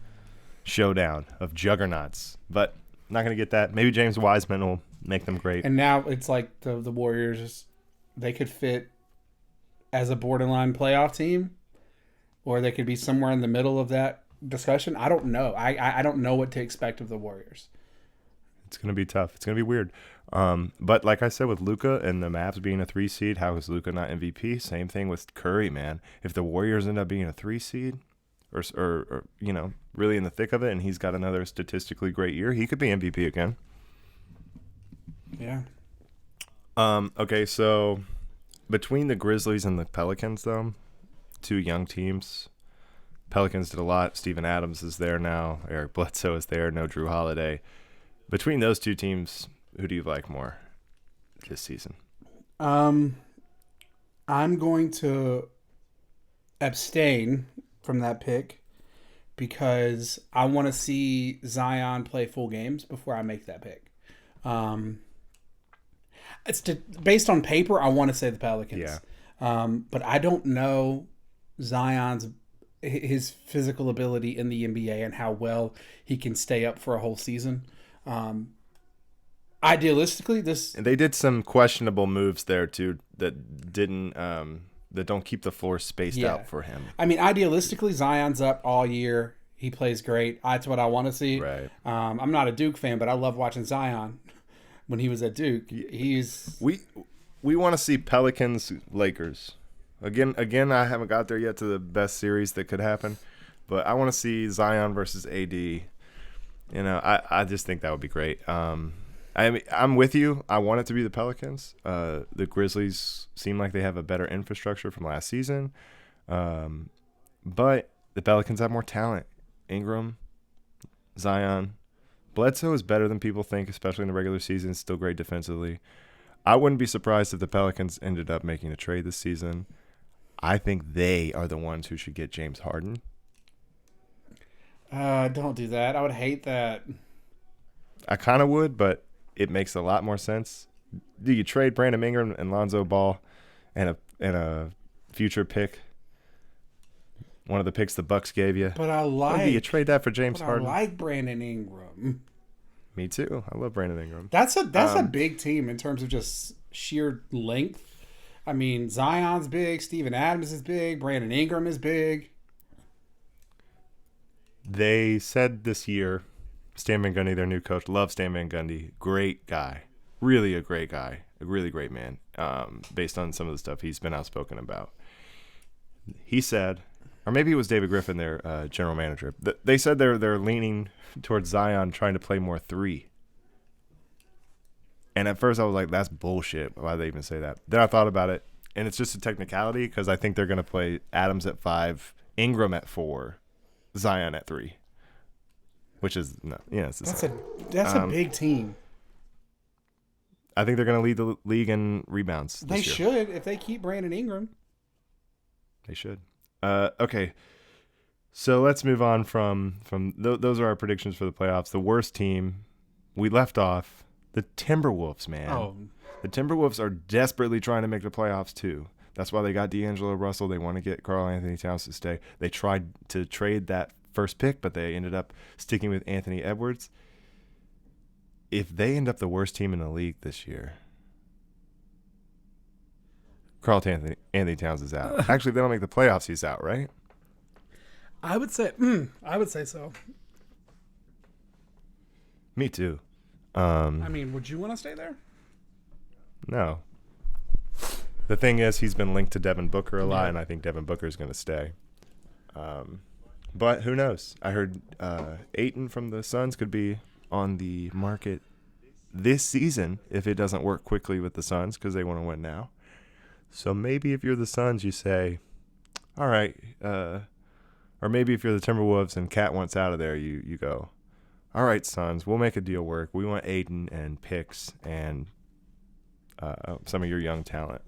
B: showdown of juggernauts. But not going to get that. Maybe James Wiseman will make them great.
C: And now it's like the Warriors, they could fit as a borderline playoff team, or they could be somewhere in the middle of that discussion. I don't know. I don't know what to expect of the Warriors.
B: It's going to be tough. It's going to be weird. But like I said, with Luka and the Mavs being a 3 seed, how is Luka not MVP? Same thing with Curry, man. If the Warriors end up being a 3 seed or you know, really in the thick of it, and he's got another statistically great year, he could be MVP again.
C: Yeah.
B: Okay, so between the Grizzlies and the Pelicans, though, 2 young teams. Pelicans did a lot. Steven Adams is there now. Eric Bledsoe is there. No Drew Holiday. Between those 2 teams, who do you like more this season?
C: I'm going to abstain from that pick because I want to see Zion play full games before I make that pick. Based on paper, I want to say the Pelicans.
B: Yeah.
C: But I don't know his physical ability in the NBA and how well he can stay up for a whole season. Idealistically,
B: and they did some questionable moves there too that didn't that don't keep the floor spaced out for him.
C: I mean, idealistically, Zion's up all year. He plays great. That's what I want to see.
B: Right.
C: I'm not a Duke fan, but I love watching Zion when he was at Duke.
B: We want to see Pelicans Lakers. Again, I haven't got there yet to the best series that could happen, but I want to see Zion versus AD. You know, I just think that would be great. I'm with you. I want it to be the Pelicans. The Grizzlies seem like they have a better infrastructure from last season. But the Pelicans have more talent. Ingram, Zion. Bledsoe is better than people think, especially in the regular season. Still great defensively. I wouldn't be surprised if the Pelicans ended up making a trade this season. I think they are the ones who should get James Harden.
C: Don't do that. I would hate that.
B: I kind of would, but it makes a lot more sense. Do you trade Brandon Ingram and Lonzo Ball and a future pick? One of the picks the Bucks gave you.
C: But I
B: Or do you trade that for James Harden?
C: I like Brandon Ingram.
B: Me too. I love Brandon Ingram.
C: That's a big team in terms of just sheer length. I mean, Zion's big, Steven Adams is big, Brandon Ingram is big.
B: They said this year, Stan Van Gundy, their new coach, love Stan Van Gundy. Great guy. Really a great guy. A really great man, based on some of the stuff he's been outspoken about. He said, or maybe it was David Griffin, their general manager. They said they're leaning towards Zion trying to play more three. And at first I was like, that's bullshit. Why did they even say that? Then I thought about it, and it's just a technicality because I think they're going to play Adams at 5, Ingram at 4, Zion at 3, which is it's the same.
C: That's a big team.
B: I think they're going to lead the league in rebounds.
C: They
B: this year.
C: should if they keep Brandon Ingram.
B: They should. Okay. So let's move on from those are our predictions for the playoffs. The worst team we left off, the Timberwolves, man.
C: Oh.
B: The Timberwolves are desperately trying to make the playoffs too. That's why they got D'Angelo Russell. They want to get Karl Anthony Towns to stay. They tried to trade that first pick, but they ended up sticking with Anthony Edwards. If they end up the worst team in the league this year, Karl Anthony Towns is out. Actually, if they don't make the playoffs, he's out, right?
C: I would say so.
B: Me too.
C: I mean, would you want to stay there?
B: No. The thing is, he's been linked to Devin Booker a lot, and I think Devin Booker is going to stay. But who knows? I heard Ayton from the Suns could be on the market this season if it doesn't work quickly with the Suns because they want to win now. So maybe if you're the Suns, you say, all right, or maybe if you're the Timberwolves and Cat wants out of there, you go, all right, Suns, we'll make a deal work. We want Ayton and picks and some of your young talent.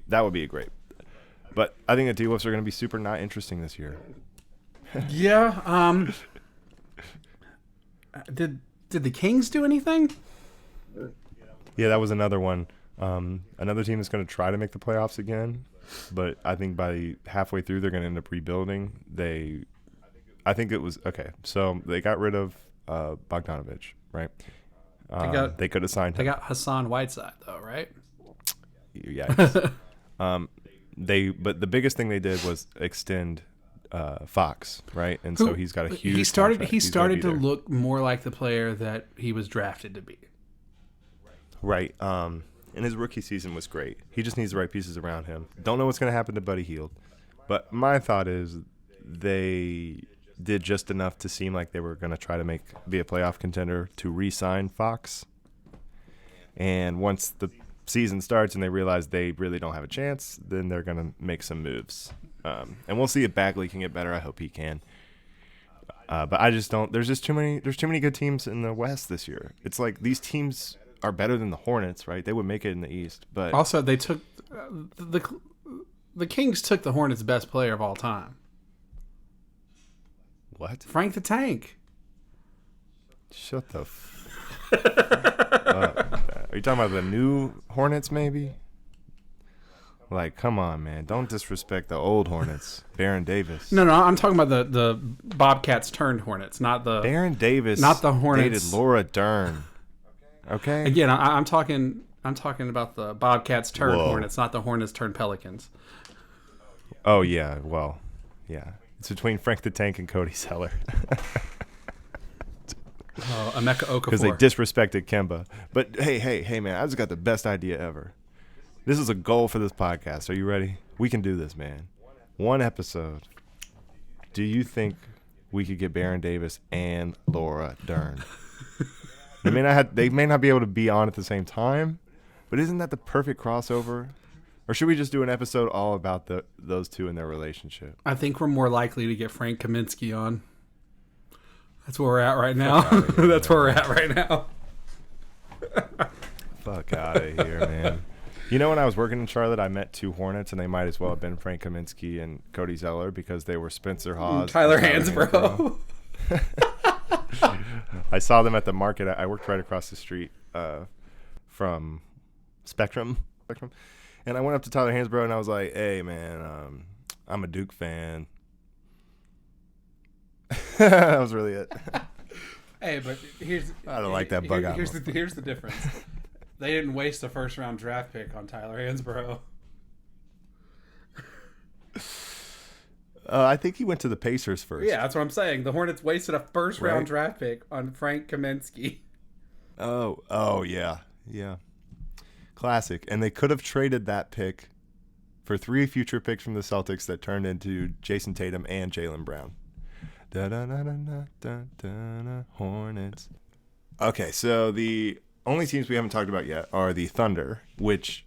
B: That would be a great. But I think the T-Wolves are going to be super not interesting this year.
C: Yeah. Did the Kings do anything?
B: Yeah, that was another one. Another team that's going to try to make the playoffs again, but I think by halfway through they're going to end up rebuilding. I think it was okay. So they got rid of Bogdanovich, right? They could have signed him.
C: They got Hassan Whiteside though, right?
B: Yeah. But the biggest thing they did was extend Fox, right? And so he's got a huge.
C: He started to look more like the player that he was drafted to be.
B: Right. And his rookie season was great. He just needs the right pieces around him. Don't know what's going to happen to Buddy Hield. But my thought is they did just enough to seem like they were going to try to be a playoff contender to re-sign Fox. And once the season starts and they realize they really don't have a chance, then they're going to make some moves. And we'll see if Bagley can get better. I hope he can. But I just don't. There's too many good teams in the West this year. It's like these teams are better than the Hornets, right? They would make it in the East, but
C: also they took the Kings took the Hornets' best player of all time.
B: What?
C: Frank the Tank.
B: Shut the Are you talking about the new Hornets, maybe? Like, come on, man. Don't disrespect the old Hornets. Baron Davis.
C: No, I'm talking about the Bobcats turned Hornets, not the
B: Baron Davis.
C: Not the Hornets.
B: Dated Laura Dern. Okay.
C: Again, I'm talking about the Bobcats turned
B: Whoa.
C: Hornets, not the Hornets turned Pelicans.
B: Oh yeah, well, yeah. It's between Frank the Tank and Cody Zeller.
C: Emeka Okafor.
B: Because they disrespected Kemba. But hey, man, I just got the best idea ever. This is a goal for this podcast. Are you ready? We can do this, man. One episode. Do you think we could get Baron Davis and Laura Dern? They may not be able to be on at the same time, but isn't that the perfect crossover? Or should we just do an episode all about those two and their relationship?
D: I think we're more likely to get Frank Kaminsky on. That's where we're at right now. That's where we're at right now.
B: Fuck out of here, man. You know, when I was working in Charlotte, I met two Hornets, and they might as well have been Frank Kaminsky and Cody Zeller because they were Spencer Hawes.
D: Tyler Hansbrough.
B: I saw them at the market. I worked right across the street from Spectrum. And I went up to Tyler Hansbrough, and I was like, hey, man, I'm a Duke fan. That was really it.
D: Hey, but
B: I don't like that bug out.
D: Here's the difference. They didn't waste a first-round draft pick on Tyler Hansbrough.
B: I think he went to the Pacers first.
D: Yeah, that's what I'm saying. The Hornets wasted a first-round draft pick on Frank Kaminsky.
B: Oh, yeah. Classic. And they could have traded that pick for 3 future picks from the Celtics that turned into Jason Tatum and Jaylen Brown. Hornets. Okay, so the only teams we haven't talked about yet are the Thunder, which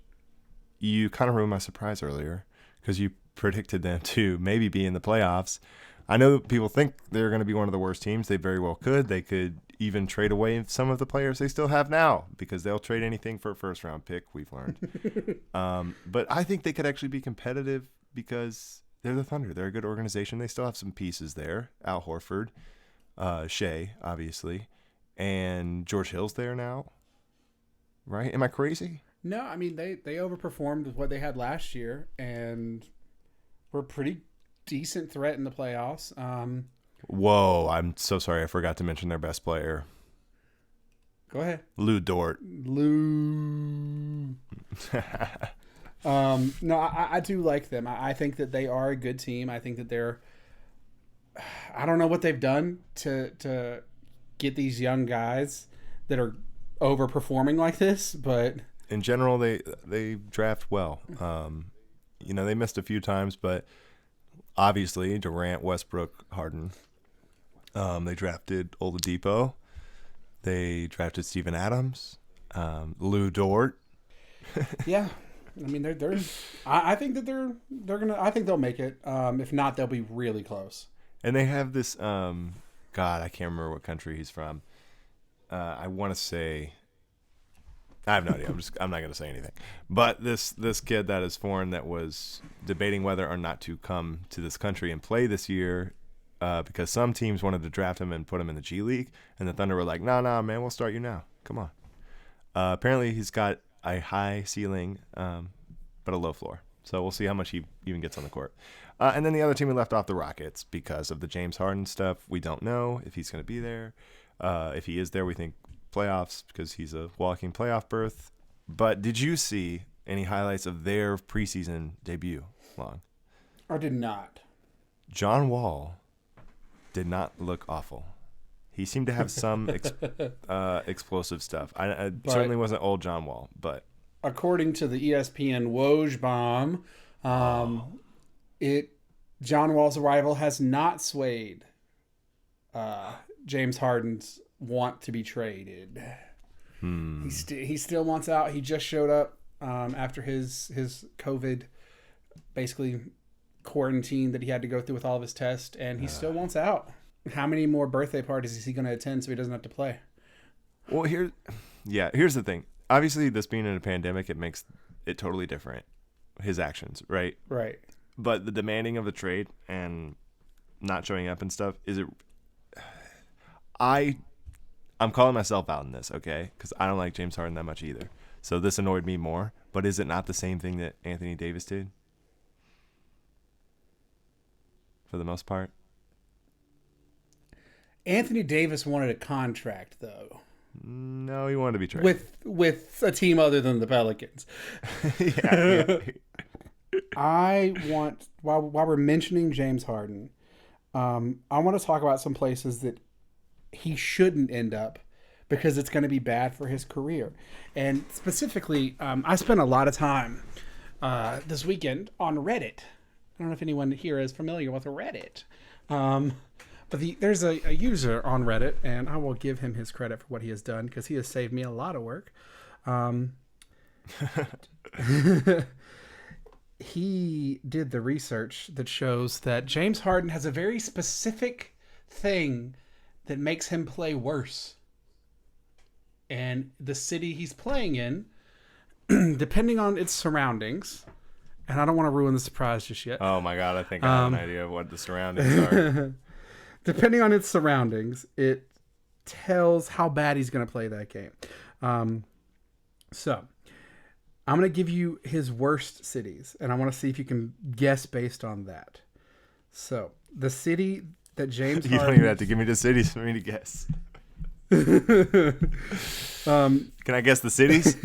B: you kind of ruined my surprise earlier because you predicted them to maybe be in the playoffs. I know people think they're going to be one of the worst teams. They very well could. They could even trade away some of the players they still have now because they'll trade anything for a first-round pick, we've learned. But I think they could actually be competitive because they're the Thunder. They're a good organization. They still have some pieces there. Al Horford, Shea, obviously, and George Hill's there now. Right? Am I crazy?
D: No, I mean, they overperformed with what they had last year and were a pretty decent threat in the playoffs.
B: Whoa, I'm so sorry. I forgot to mention their best player.
D: Go ahead.
B: Lou Dort.
D: No, I do like them. I think that they are a good team. I think that they're... I don't know what they've done to get these young guys that are overperforming like this, but...
B: In general, they draft well. They missed a few times, but obviously Durant, Westbrook, Harden. They drafted Oladipo. They drafted Steven Adams, Lou Dort.
D: Yeah, I mean I think that they're gonna. I think they'll make it. If not, they'll be really close.
B: And they have this. God, I can't remember what country he's from. I want to say. I have no idea. I'm not going to say anything. But this kid that is foreign that was debating whether or not to come to this country and play this year because some teams wanted to draft him and put him in the G League, and the Thunder were like, nah, man, we'll start you now. Come on. Apparently he's got a high ceiling but a low floor. So we'll see how much he even gets on the court. And then the other team we left off, the Rockets, because of the James Harden stuff. We don't know if he's going to be there. If he is there, we think playoffs because he's a walking playoff berth. But did you see any highlights of their preseason debut, Long?
D: I did not.
B: John Wall did not look awful. He seemed to have some explosive stuff. I certainly wasn't old John Wall, but
D: according to the ESPN Woj bomb, John Wall's arrival has not swayed James Harden's want to be traded. He still wants out. He just showed up after his COVID basically quarantine that he had to go through with all of his tests, and he still wants out. How many more birthday parties is he going to attend so he doesn't have to play?
B: Well, here's the thing. Obviously, this being in a pandemic, it makes it totally different. His actions, right?
D: Right.
B: But the demanding of the trade and not showing up and stuff, I'm calling myself out in this, okay? Because I don't like James Harden that much either. So this annoyed me more. But is it not the same thing that Anthony Davis did? For the most part?
C: Anthony Davis wanted a contract, though.
B: No, he wanted to be traded.
C: With a team other than the Pelicans.
B: Yeah.
C: I want, while we're mentioning James Harden, I want to talk about some places that he shouldn't end up because it's going to be bad for his career. And specifically, I spent a lot of time this weekend on Reddit. I don't know if anyone here is familiar with Reddit. But there's a user on Reddit, and I will give him his credit for what he has done because he has saved me a lot of work.
D: he did the research that shows that James Harden has a very specific thing that makes him play worse. And the city he's playing in, depending on its surroundings, and I don't want to ruin the surprise just yet.
B: Oh my God, I think I have an idea of what the surroundings are.
D: Depending on its surroundings, it tells how bad he's going to play that game. So, I'm going to give you his worst cities, and I want to see if you can guess based on that. So, the city that James
B: You
D: Harden...
B: don't even have to give me the cities for me to guess. Can I guess the cities?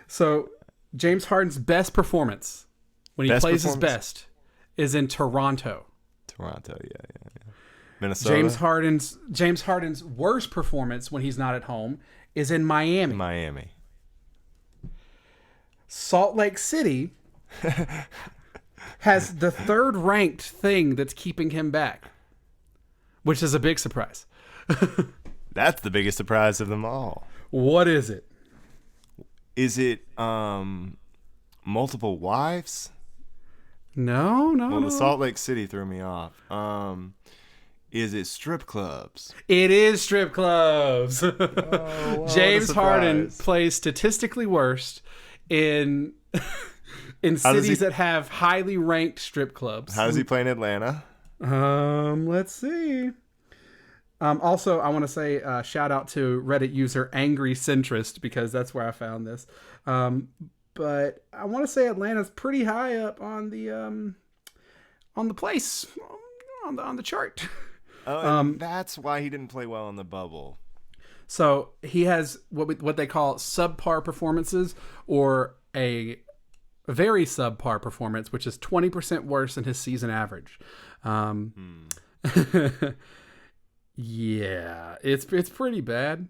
D: So, James Harden's best performance, when he plays his best, is in Toronto.
B: Toronto, yeah. Minnesota?
D: James Harden's worst performance when he's not at home is in Miami. Salt Lake City has the third ranked thing that's keeping him back, which is a big surprise.
B: That's the biggest surprise of them all.
D: What is it?
B: Is it multiple wives?
D: No.
B: Well, the Salt Lake City threw me off. Is it strip clubs?
D: It is strip clubs. James Harden
B: surprise.
D: plays statistically worst in cities that have highly ranked strip clubs.
B: How does he play in Atlanta?
D: Let's see. Also, I want to say shout out to Reddit user Angry Centrist, because that's where I found this. But I want to say Atlanta's pretty high up on the place on the chart.
B: Oh, that's why he didn't play well in the bubble.
D: So he has what they call subpar performances, or a very subpar performance, which is 20% worse than his season average. Yeah, it's pretty bad.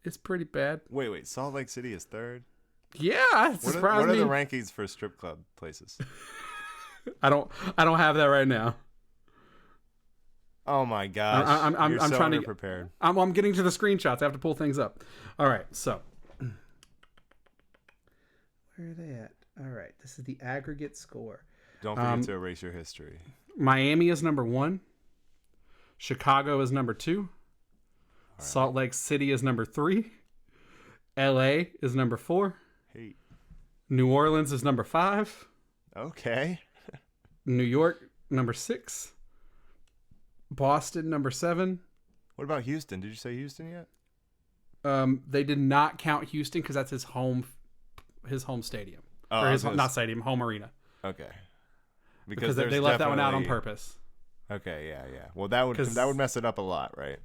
D: It's pretty bad.
B: Wait. Salt Lake City is third?
D: Yeah, it surprised
B: what
D: me.
B: are the rankings for strip club places?
D: I don't have that right now.
B: Oh my gosh.
D: I'm
B: so
D: trying to
B: prepared.
D: I'm getting to the screenshots. I have to pull things up. All right, so where are they at? All right, this is the aggregate score.
B: Don't forget to erase your history.
D: Miami is number 1. Chicago is number 2. Right. Salt Lake City is number 3. LA is number 4.
B: Hey.
D: New Orleans is number 5.
B: Okay.
D: New York, number 6. Boston, number 7.
B: What about Houston? Did you say Houston yet?
D: They did not count Houston because that's his home stadium. Or not stadium, home arena.
B: Okay.
D: Because they left that one out on purpose.
B: Okay, yeah. Well, that would mess it up a lot, right?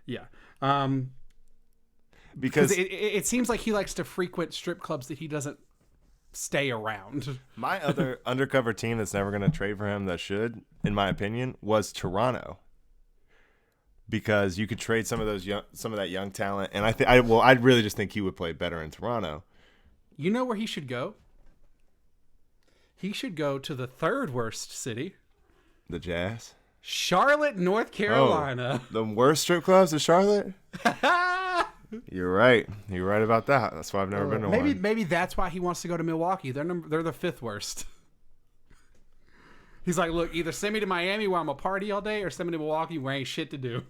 D: Yeah.
B: Because
D: it seems like he likes to frequent strip clubs that he doesn't stay around.
B: My other undercover team that's never going to trade for him that should, in my opinion, was Toronto. Because you could trade some of that young talent, and I really just think he would play better in Toronto.
D: You know where he should go? He should go to the third worst city.
B: The Jazz?
D: Charlotte, North Carolina.
B: Oh, the worst strip clubs is Charlotte? You're right. You're right about that. That's why I've never been to one.
D: Maybe that's why he wants to go to Milwaukee. They're the 5th worst. He's like, look, either send me to Miami where I'm a party all day, or send me to Milwaukee where ain't shit to do.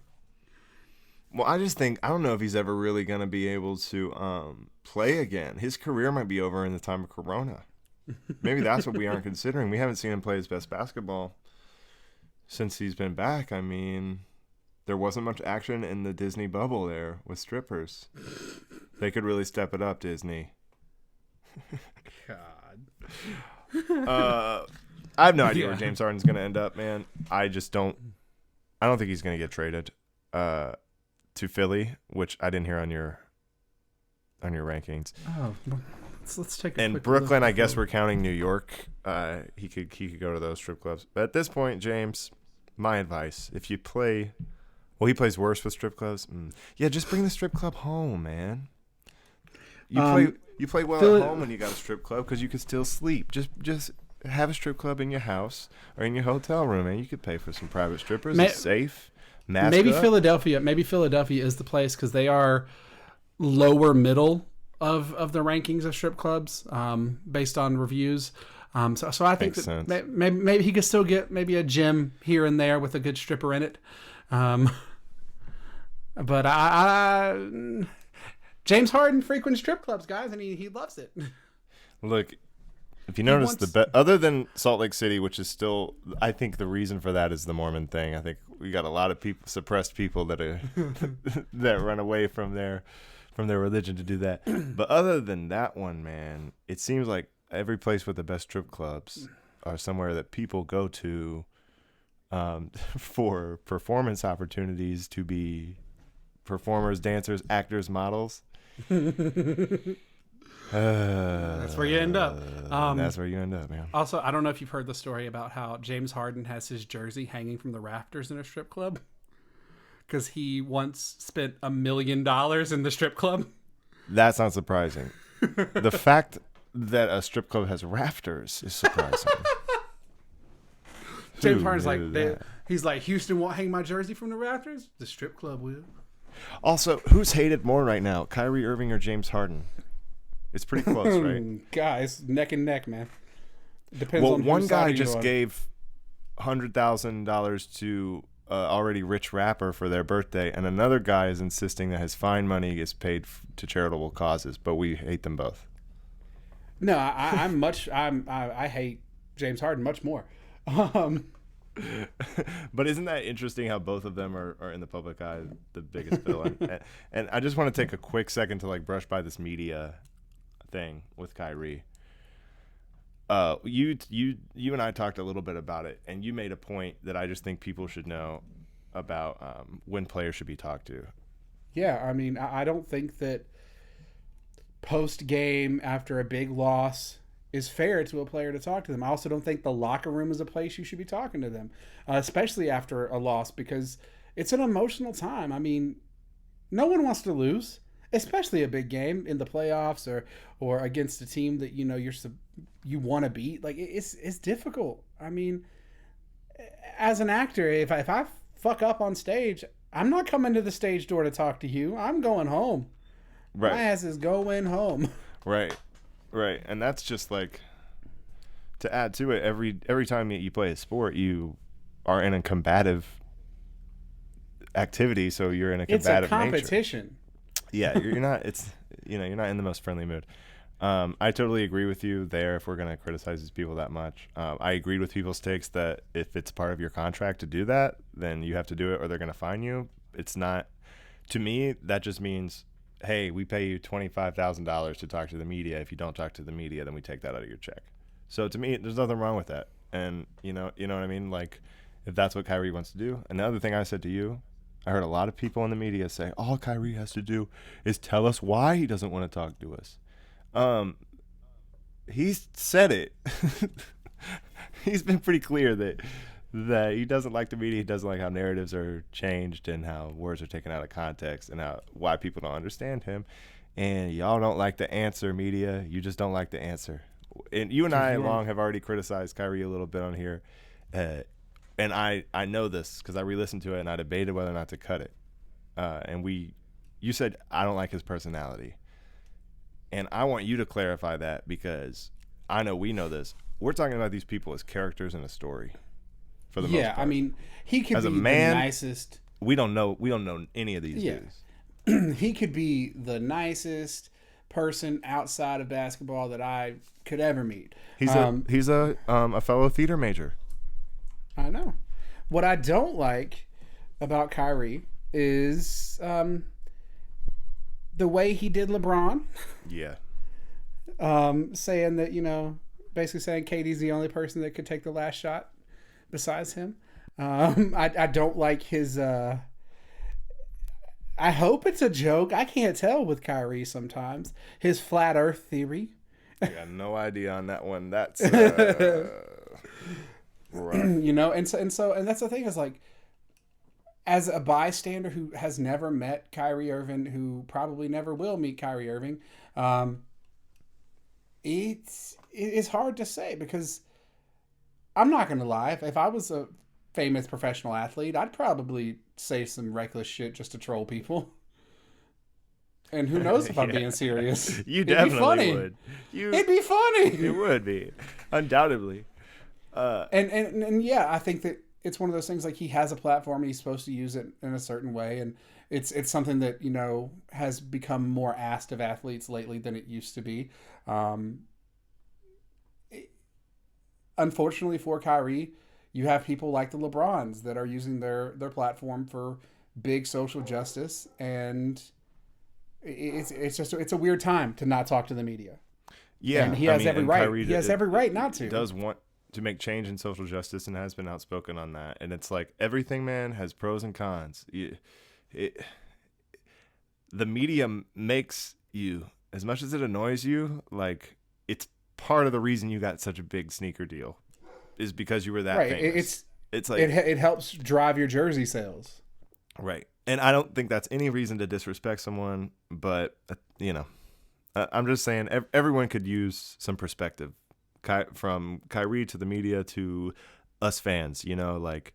B: Well, I don't know if he's ever really going to be able to play again. His career might be over in the time of Corona. Maybe that's what we aren't considering. We haven't seen him play his best basketball since he's been back. I mean, there wasn't much action in the Disney bubble there with strippers. They could really step it up, Disney.
D: God.
B: I have no idea where James Harden's going to end up, man. I don't think he's going to get traded to Philly, which I didn't hear on your rankings.
D: Oh, let's take a
B: and
D: quick
B: Brooklyn,
D: look.
B: I guess we're counting New York. He could go to those strip clubs. But at this point, James, my advice: if you play, he plays worse with strip clubs. Yeah, just bring the strip club home, man. You play well at home when you got a strip club because you can still sleep. Just have a strip club in your house or in your hotel room, and you could pay for some private strippers. It's safe.
D: Maybe Philadelphia is the place because they are lower middle of the rankings of strip clubs based on reviews. So I think
B: Makes sense.
D: that maybe he could still get maybe a gym here and there with a good stripper in it. But James Harden frequents strip clubs, guys, and he loves it.
B: Look, if you notice, other than Salt Lake City, which is still, I think the reason for that is the Mormon thing. I think we got a lot of suppressed people that are that run away from their religion to do that. But other than that one, man, it seems like every place with the best strip clubs are somewhere that people go to for performance opportunities to be performers, dancers, actors, models.
D: That's where you end up.
B: That's where you end up, man.
D: Also, I don't know if you've heard the story about how James Harden has his jersey hanging from the rafters in a strip club because he once spent $1 million in the strip club.
B: That's not surprising. The fact that a strip club has rafters is surprising.
D: James Harden's like, he's like, Houston won't hang my jersey from the rafters? The strip club will.
B: Also, who's hated more right now, Kyrie Irving or James Harden? It's pretty close, right?
C: Guys, neck and neck, man. Depends on
B: one
C: whose
B: guy
C: side
B: just
C: you are.
B: gave $100,000 to already rich rapper for their birthday, and another guy is insisting that his fine money is paid to charitable causes, but we hate them both.
C: No, I hate James Harden much more.
B: But isn't that interesting how both of them are in the public eye the biggest villain? And I just want to take a quick second to like brush by this media thing with Kyrie. You and I talked a little bit about it, and you made a point that I just think people should know about when players should be talked to.
C: Yeah, I mean, I don't think that post game after a big loss is fair to a player to talk to them. I also don't think the locker room is a place you should be talking to them, especially after a loss, because it's an emotional time. I mean, no one wants to lose, especially a big game in the playoffs or against a team that you know you want to beat. Like it's difficult. I mean, as an actor, if I fuck up on stage, I'm not coming to the stage door to talk to you. I'm going home.
B: Right.
C: My ass is going home.
B: Right. And that's just like, to add to it, every time that you play a sport, you are in a combative activity, so you're in a combative nature.
C: It's a competition.
B: Yeah, you're not. You're not in the most friendly mood. I totally agree with you there. If we're gonna criticize these people that much, I agreed with people's takes that if it's part of your contract to do that, then you have to do it, or they're gonna fine you. It's not. To me, that just means, hey, we pay you $25,000 to talk to the media. If you don't talk to the media, then we take that out of your check. So to me, there's nothing wrong with that. And you know what I mean? Like, if that's what Kyrie wants to do. And the other thing I said to you, I heard a lot of people in the media say, all Kyrie has to do is tell us why he doesn't want to talk to us. He's said it. He's been pretty clear that he doesn't like the media. He doesn't like how narratives are changed and how words are taken out of context and why people don't understand him. And y'all don't like the answer, media. You just don't like the answer. And you and I, Long, have already criticized Kyrie a little bit on here. And I know this because I re-listened to it and I debated whether or not to cut it. You said, I don't like his personality. And I want you to clarify that because I know we know this. We're talking about these people as characters in a story. For the most part.
C: I mean, he could
B: as
C: be
B: a man,
C: the nicest.
B: We don't know any of these dudes.
C: He could be the nicest person outside of basketball that I could ever meet.
B: He's a fellow theater major.
C: I know. What I don't like about Kyrie is the way he did LeBron.
B: Yeah.
C: Saying that, basically saying KD's the only person that could take the last shot besides him. I don't like his I hope it's a joke. I can't tell with Kyrie sometimes. His flat earth theory.
B: I got no idea on that one. That's rough.
C: And that's the thing is like, as a bystander who has never met Kyrie Irving, who probably never will meet Kyrie Irving, it's hard to say because I'm not going to lie. If I was a famous professional athlete, I'd probably say some reckless shit just to troll people. And who knows if I'm being serious?
B: You
C: It'd be
B: definitely
C: funny.
B: would.
C: It'd be funny.
B: It would be, undoubtedly.
C: And yeah, I think that it's one of those things like he has a platform and he's supposed to use it in a certain way, and it's something that has become more asked of athletes lately than it used to be. Unfortunately for Kyrie, you have people like the LeBrons that are using their platform for big social justice, and it's a weird time to not talk to the media.
B: Yeah,
C: and he has every right.
B: Kyrie
C: he has every right not to.
B: Does want to make change in social justice and has been outspoken on that. And it's like everything, man, has pros and cons. The media makes you, as much as it annoys you, like it's part of the reason you got such a big sneaker deal is because you were that famous. It's like
C: it helps drive your jersey sales.
B: Right. And I don't think that's any reason to disrespect someone, but I'm just saying everyone could use some perspective. From Kyrie to the media to us fans, like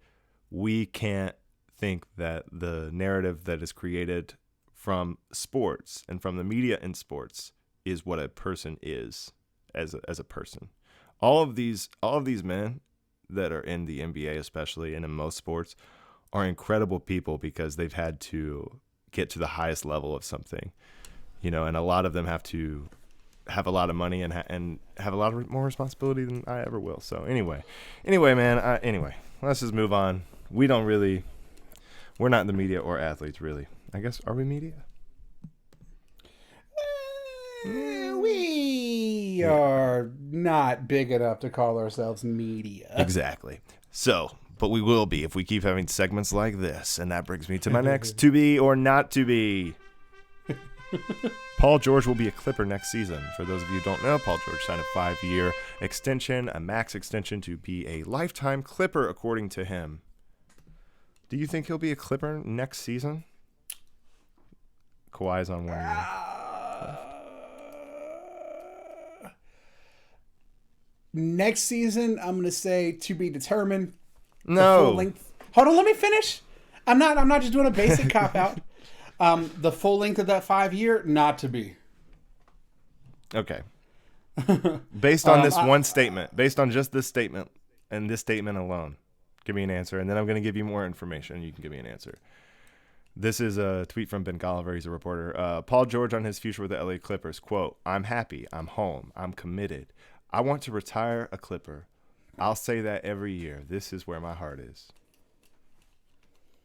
B: we can't think that the narrative that is created from sports and from the media in sports is what a person is as a person. All of these men that are in the NBA, especially and in most sports, are incredible people because they've had to get to the highest level of something, and a lot of them have to have a lot of money and have a lot more responsibility than I ever will. So anyway, man, let's just move on. We're not in the media or athletes, really. I guess, are we media?
C: We are not big enough to call ourselves media.
B: Exactly. So, but we will be if we keep having segments like this. And that brings me to my next to be or not to be. Paul George will be a Clipper next season. For those of you who don't know, Paul George signed a 5-year extension, a max extension to be a lifetime Clipper, according to him. Do you think he'll be a Clipper next season? Kawhi's on 1 year.
C: Next season, I'm going to say to be determined.
B: No.
C: Hold on, let me finish. I'm not just doing a basic cop-out. The full length of that 5-year, not to be.
B: Okay. Based on this one statement, based on just this statement and this statement alone, give me an answer, and then I'm going to give you more information. You can give me an answer. This is a tweet from Ben Golliver. He's a reporter. Paul George on his future with the LA Clippers. Quote, "I'm happy. I'm home. I'm committed. I want to retire a Clipper. I'll say that every year. This is where my heart is."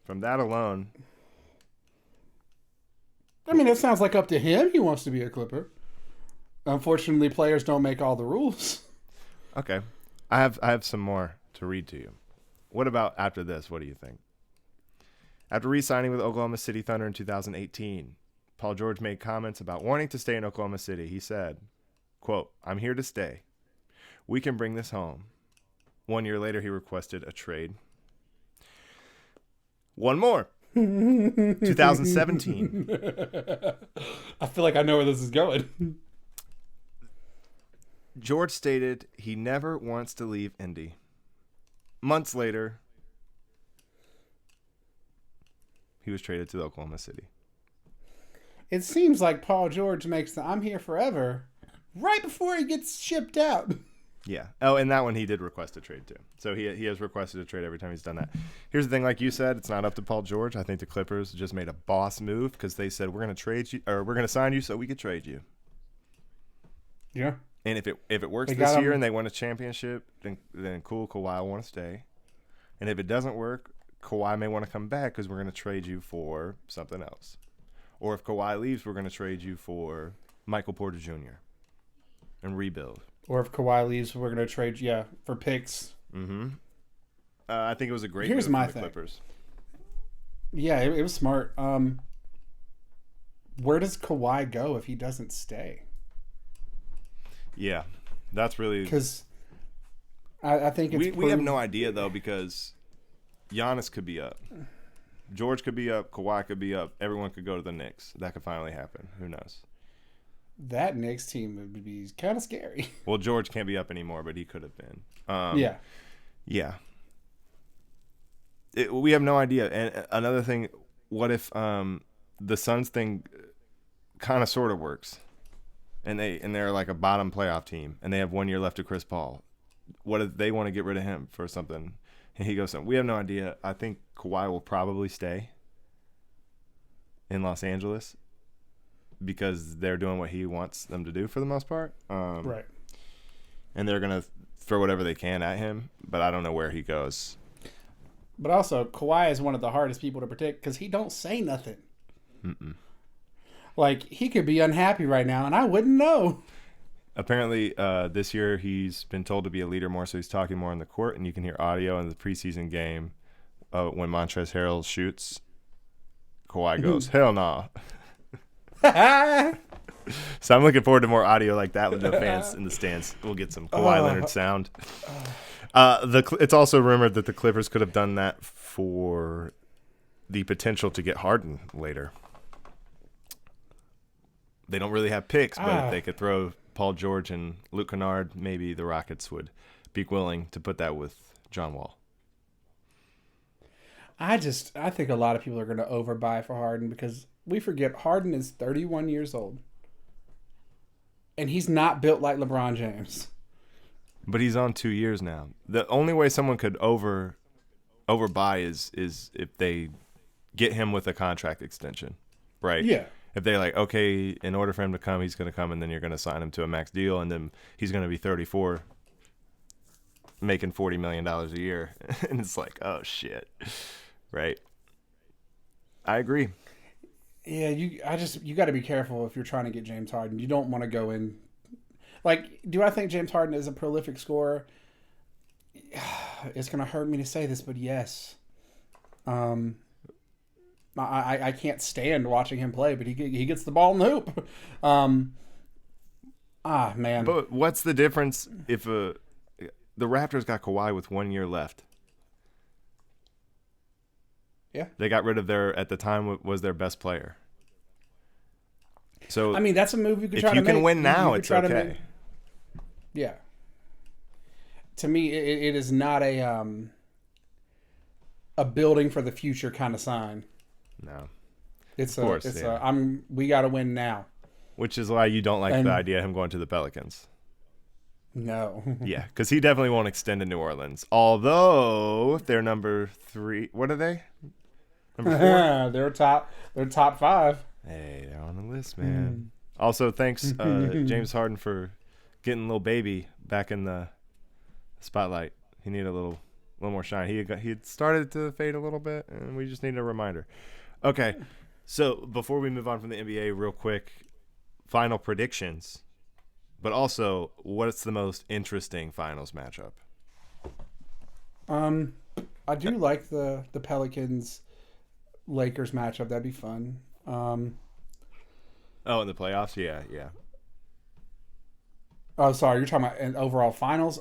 B: From that alone...
C: I mean, it sounds like up to him. He wants to be a Clipper. Unfortunately, players don't make all the rules.
B: Okay. I have some more to read to you. What about after this? What do you think? After re-signing with Oklahoma City Thunder in 2018, Paul George made comments about wanting to stay in Oklahoma City. He said, quote, "I'm here to stay. We can bring this home." 1 year later, he requested a trade. One more. 2017.
C: I feel like I know where this is going.
B: George stated he never wants to leave Indy. Months later, he was traded to Oklahoma City.
C: It seems like Paul George makes the "I'm here forever" right before he gets shipped out.
B: Yeah. Oh, and that one he did request a trade too. So he has requested a trade every time he's done that. Here's the thing, like you said, it's not up to Paul George. I think the Clippers just made a boss move because they said we're going to trade you, or we're going to sign you so we could trade you.
C: Yeah.
B: And if it works this year and they win a championship, then cool, Kawhi will want to stay. And if it doesn't work, Kawhi may want to come back because we're going to trade you for something else. Or if Kawhi leaves, we're going to trade you for Michael Porter Jr. and rebuild.
C: Or if Kawhi leaves, we're going to trade, for picks.
B: Mm-hmm. I think it was a great
C: Here's
B: move
C: my
B: for the
C: thing.
B: Clippers.
C: Yeah, it was smart. Where does Kawhi go if he doesn't stay?
B: Yeah, that's really...
C: Because I think it's...
B: We have no idea, though, because Giannis could be up. George could be up. Kawhi could be up. Everyone could go to the Knicks. That could finally happen. Who knows?
C: That Knicks team would be kind of scary.
B: Well, George can't be up anymore, but he could have been.
C: Yeah.
B: Yeah. We have no idea. And another thing, what if the Suns thing kind of sort of works. And they're like a bottom playoff team, and they have 1 year left of Chris Paul. What if they want to get rid of him for something? And he goes, we have no idea. I think Kawhi will probably stay in Los Angeles because they're doing what he wants them to do for the most part.
C: Right.
B: And they're going to throw whatever they can at him, but I don't know where he goes.
C: But also, Kawhi is one of the hardest people to predict because he don't say nothing.
B: Mm-mm.
C: Like, he could be unhappy right now, and I wouldn't know.
B: Apparently, this year he's been told to be a leader more, so he's talking more on the court, and you can hear audio in the preseason game when Montrezl Harrell shoots. Kawhi goes, hell no. So I'm looking forward to more audio like that with no fans in the stands. We'll get some Kawhi Leonard sound. It's also rumored that the Clippers could have done that for the potential to get Harden later. They don't really have picks, but if they could throw Paul George and Luke Kennard, maybe the Rockets would be willing to put that with John Wall.
C: I think a lot of people are going to overbuy for Harden because we forget Harden is 31 years old. And he's not built like LeBron James.
B: But he's on 2 years now. The only way someone could overbuy is if they get him with a contract extension, right?
C: Yeah.
B: If they're like, okay, in order for him to come, he's going to come, and then you're going to sign him to a max deal, and then he's going to be 34, making $40 million a year. And it's like, oh, shit. Right? I agree.
C: Yeah, you got to be careful if you're trying to get James Harden. You don't want to go in. Like, do I think James Harden is a prolific scorer? It's going to hurt me to say this, but yes. I can't stand watching him play, but he gets the ball in the hoop. Man.
B: But what's the difference if the Raptors got Kawhi with 1 year left?
C: Yeah.
B: They got rid of at the time, was their best player. So
C: I mean, that's a move you could try to make.
B: If you can win now, it's okay.
C: Yeah. To me, it is not a building for the future kind of sign.
B: No.
C: We got to win now.
B: Which is why you don't like the idea of him going to the Pelicans.
C: No.
B: Yeah, because he definitely won't extend to New Orleans. Although, if they're number 3, what are they? Number 4?
C: They're top 5.
B: Hey, they're on the list, man. Also, thanks, James Harden, for getting little baby back in the spotlight. He needed a little more shine. He had started to fade a little bit, and we just need a reminder. Okay, so before we move on from the NBA real quick, final predictions, but also what's the most interesting finals matchup?
C: I do like the Pelicans Lakers matchup. That'd be fun.
B: In the playoffs? Yeah.
C: Oh, sorry, you're talking about in overall finals?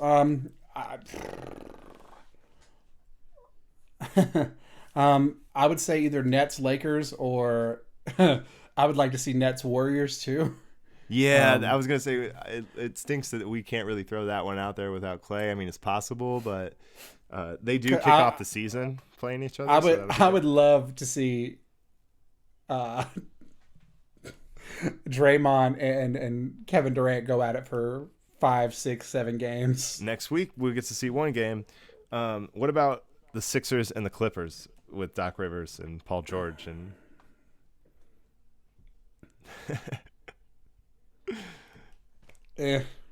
C: I would say either Nets Lakers or I would like to see Nets Warriors too.
B: Yeah, I was gonna say it stinks that we can't really throw that one out there without Clay. I mean, it's possible, but they do kick off the season playing each other.
C: I would love to see Draymond and Kevin Durant go at it for 5, 6, 7 games.
B: Next week we get to see one game. What about the Sixers and the Clippers with Doc Rivers and Paul George and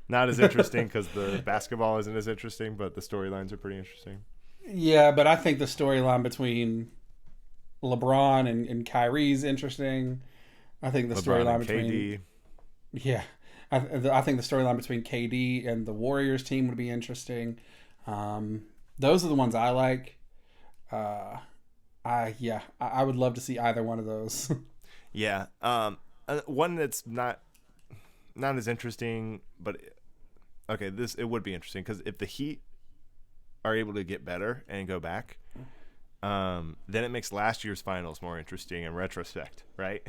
B: not as interesting because the basketball isn't as interesting, but the storylines are pretty interesting.
C: Yeah, but I think the storyline between LeBron and Kyrie's interesting. I think the storyline between
B: KD.
C: Yeah, I think the storyline between KD and the Warriors team would be interesting. Those are the ones I like. I would love to see either one of those.
B: Yeah. One that's not as interesting, but okay, it would be interesting because if the Heat are able to get better and go back, then it makes last year's finals more interesting in retrospect, right?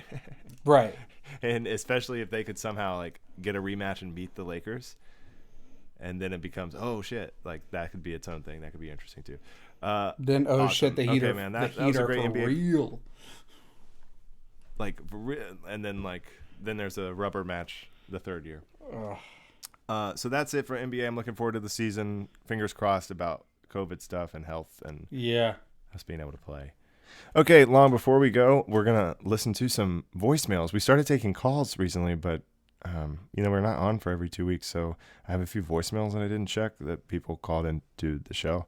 C: Right.
B: And especially if they could somehow like get a rematch and beat the Lakers, and then it becomes like that could be its own thing. That could be interesting too.
C: Then
B: awesome.
C: Shit, the Heat
B: man,
C: the
B: that
C: Heat
B: was a
C: are
B: great
C: for
B: NBA.
C: real.
B: Like, and then like then there's a rubber match the third year. So that's it for NBA. I'm looking forward to the season. Fingers crossed about COVID stuff and health and us being able to play. Okay, Long, before we go, we're going to listen to some voicemails. We started taking calls recently, but we're not on for every 2 weeks, so I have a few voicemails that I didn't check that people called into the show.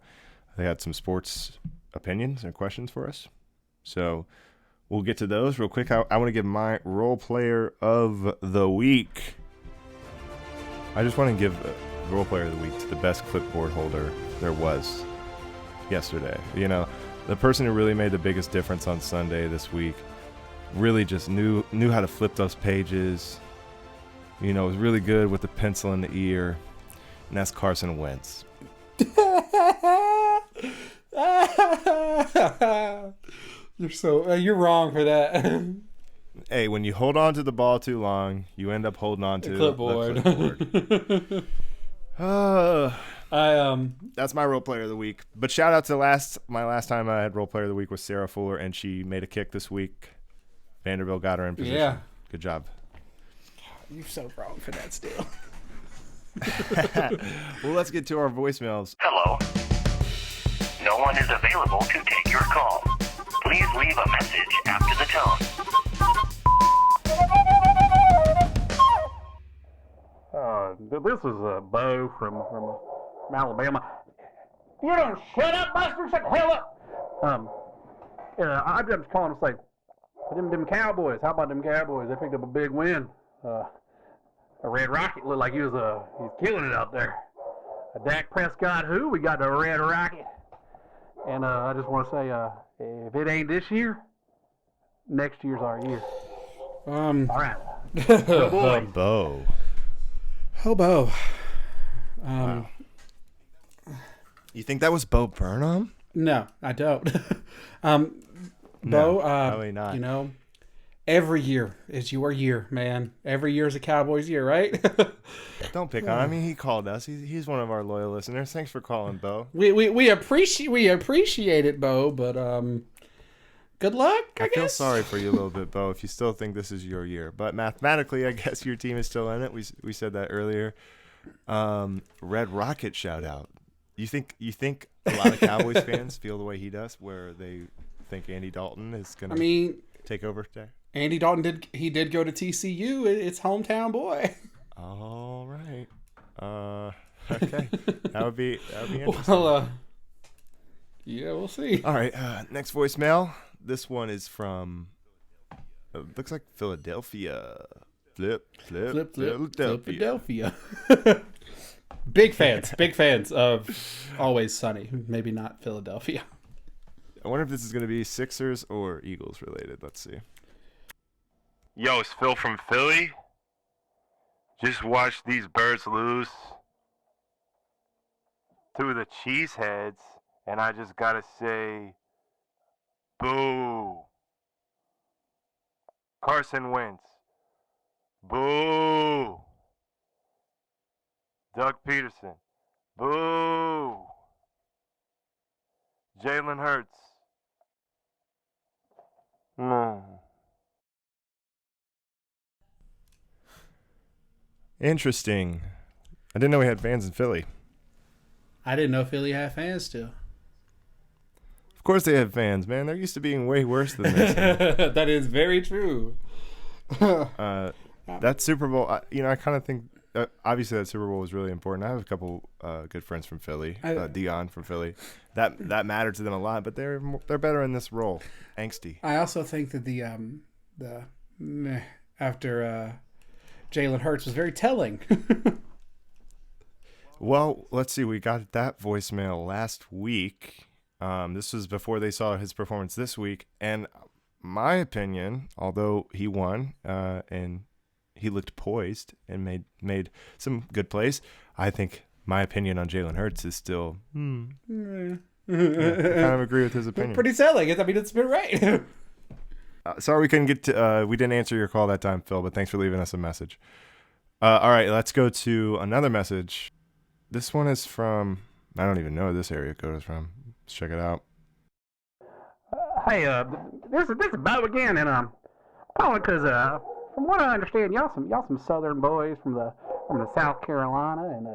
B: They had some sports opinions and questions for us. So we'll get to those real quick. I want to give my role player of the week. I just want to give role player of the week to the best clipboard holder there was yesterday. The person who really made the biggest difference on Sunday this week really just knew how to flip those pages. Was really good with the pencil in the ear. And that's Carson Wentz.
C: You're wrong for that.
B: Hey, when you hold on to the ball too long, you end up holding on to the clipboard. That's my role player of the week. But shout out to my last time I had role player of the week was Sarah Fuller, and she made a kick this week. Vanderbilt got her in position. Yeah. Good job.
C: You're so wrong for that still.
B: Well, let's get to our voicemails.
E: Hello. No one is available to take your call. Please leave a message after the tone.
F: This is Bo from Alabama. You don't shut up, Buster. Shut the hell up. I'm just calling to say, them Cowboys. How about them Cowboys? They picked up a big win. A Red Rocket looked like he's killing it out there. Dak Prescott, who? We got the Red Rocket. And I just want to say, if it ain't this year, next year's our year. All right. Oh, boy.
B: Bo.
C: Oh, Bo.
B: Wow. You think that was Bo Burnham?
C: No, I don't.
B: No,
C: Bo,
B: probably not.
C: Every year is your year, man. Every year is a Cowboys year, right?
B: Don't pick on him. I mean, he called us. He's one of our loyal listeners. Thanks for calling, Bo.
C: We appreciate it, Bo, but good luck, I guess.
B: I feel sorry for you a little bit, Bo, if you still think this is your year. But mathematically, I guess your team is still in it. We said that earlier. Red Rocket shout out. You think a lot of Cowboys fans feel the way he does, where they think Andy Dalton is going to take over today?
C: Andy Dalton did go to TCU. It's hometown boy.
B: All right. Okay. That would be interesting.
C: Well, yeah, we'll see.
B: All right. Next voicemail. This one is from looks like Philadelphia.
C: Philadelphia. Big fans of Always Sunny. Maybe not Philadelphia.
B: I wonder if this is going to be Sixers or Eagles related. Let's see.
G: Yo, it's Phil from Philly. Just watched these birds lose to the Cheeseheads, and I just gotta say, boo. Carson Wentz, boo. Doug Peterson, boo. Jalen Hurts, no.
B: Interesting. I didn't know we had fans in Philly.
C: I didn't know Philly had fans still.
B: Of course they have fans, man. They're used to being way worse than this.
C: That is very true.
B: That Super Bowl, I kind of think, obviously that Super Bowl was really important. I have a couple good friends from Philly, Dion from Philly. That mattered to them a lot, but they're better in this role. Angsty.
C: I also think that the after Jalen Hurts was very telling.
B: Well, let's see. We got that voicemail last week. This was before they saw his performance this week. And my opinion, although he won and he looked poised and made some good plays, I think my opinion on Jalen Hurts is still I kind of agree with his opinion.
C: Pretty telling. I mean, it's been right.
B: Sorry we couldn't get to we didn't answer your call that time, Phil, but thanks for leaving us a message. All right, let's go to another message. This one is from, I don't even know where this area code is from. Let's check it out.
F: Hey, this is Bo again, and I'm calling because from what I understand, y'all some Southern boys from the South Carolina, and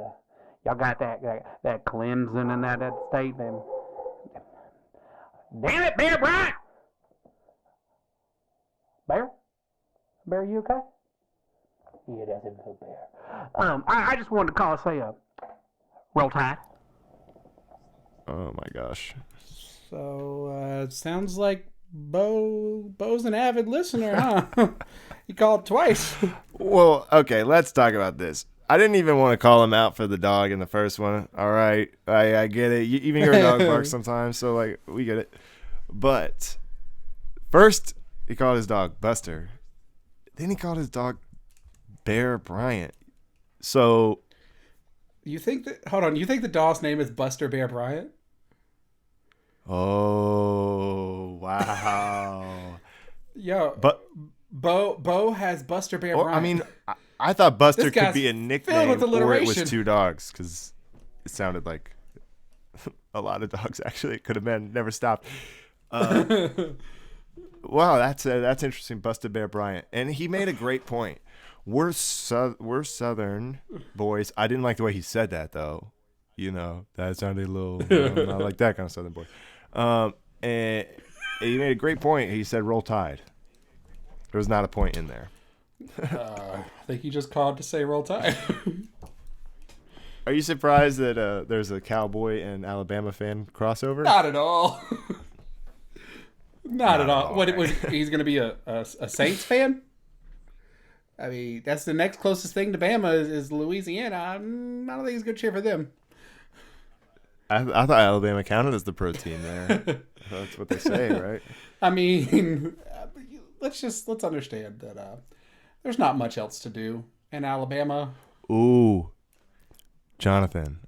F: y'all got that Clemson and that state. Then, damn it, Bear Bryant! Bear, you okay? Yeah, that's him, Bear. I just wanted to call and say, roll Tide.
B: Oh my gosh.
C: So it sounds like Bo's an avid listener, huh? He called twice.
B: Well, okay, let's talk about this. I didn't even want to call him out for the dog in the first one. All right, I get it. Even your dog barks sometimes, so like we get it. But first, he called his dog Buster. Then he called his dog Bear Bryant. So
C: You think that? Hold on. You think the dog's name is Buster Bear Bryant?
B: Oh, wow.
C: Yo,
B: But
C: Bo has Buster Bear Bryant.
B: I mean, I thought Buster
C: This
B: could
C: guy's
B: be a
C: filled
B: nickname
C: with
B: or it was
C: alliteration.
B: two dogs because it sounded like a lot of dogs. Actually, it could have been. Never stopped. Wow, that's interesting. Buster Bear Bryant, and he made a great point. We're Southern boys. I didn't like the way he said that though. You know, that sounded a little not like that kind of Southern boy. And he made a great point. He said, "Roll Tide." There was not a point in there.
C: I think he just called to say roll tide.
B: Are you surprised that there's a Cowboy and Alabama fan crossover?
C: Not at all. Not at all. What
B: right.
C: was he's going to be a Saints fan? I mean, that's the next closest thing to Bama is Louisiana. I don't think he's going to cheer for them.
B: I thought Alabama counted as the pro team there. That's what they say, right?
C: I mean, let's understand that there's not much else to do in Alabama.
B: Ooh, Jonathan.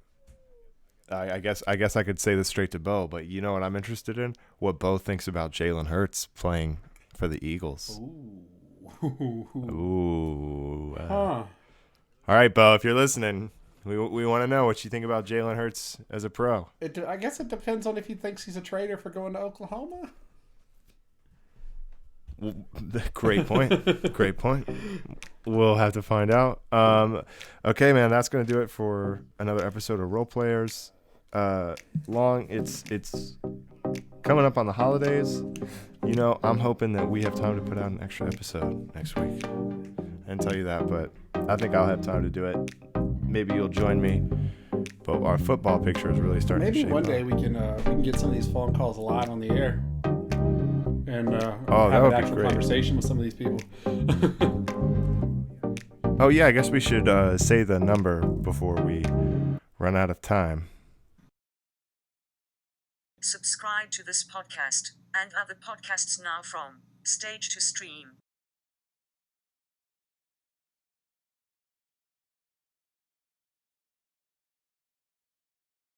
B: I guess I could say this straight to Bo, but you know what I'm interested in? What Bo thinks about Jalen Hurts playing for the Eagles. Ooh.
C: Huh.
B: All right, Bo, if you're listening, we want to know what you think about Jalen Hurts as a pro.
C: I guess it depends on if he thinks he's a traitor for going to Oklahoma.
B: Great point. Great point. We'll have to find out. Okay, man, that's going to do it for another episode of Role Players. Long, it's coming up on the holidays. You know, I'm hoping that we have time to put out an extra episode next week. I didn't tell you that, but I think I'll have time to do it. Maybe you'll join me. But our football picture is really starting to
C: Maybe
B: shape
C: one
B: up.
C: day we can get some of these phone calls live on the air and
B: that
C: have
B: would
C: an
B: be
C: actual
B: great.
C: conversation with some of these people.
B: Oh, yeah, I guess we should say the number before we run out of time.
A: Subscribe to this podcast and other podcasts now from Stage to Stream.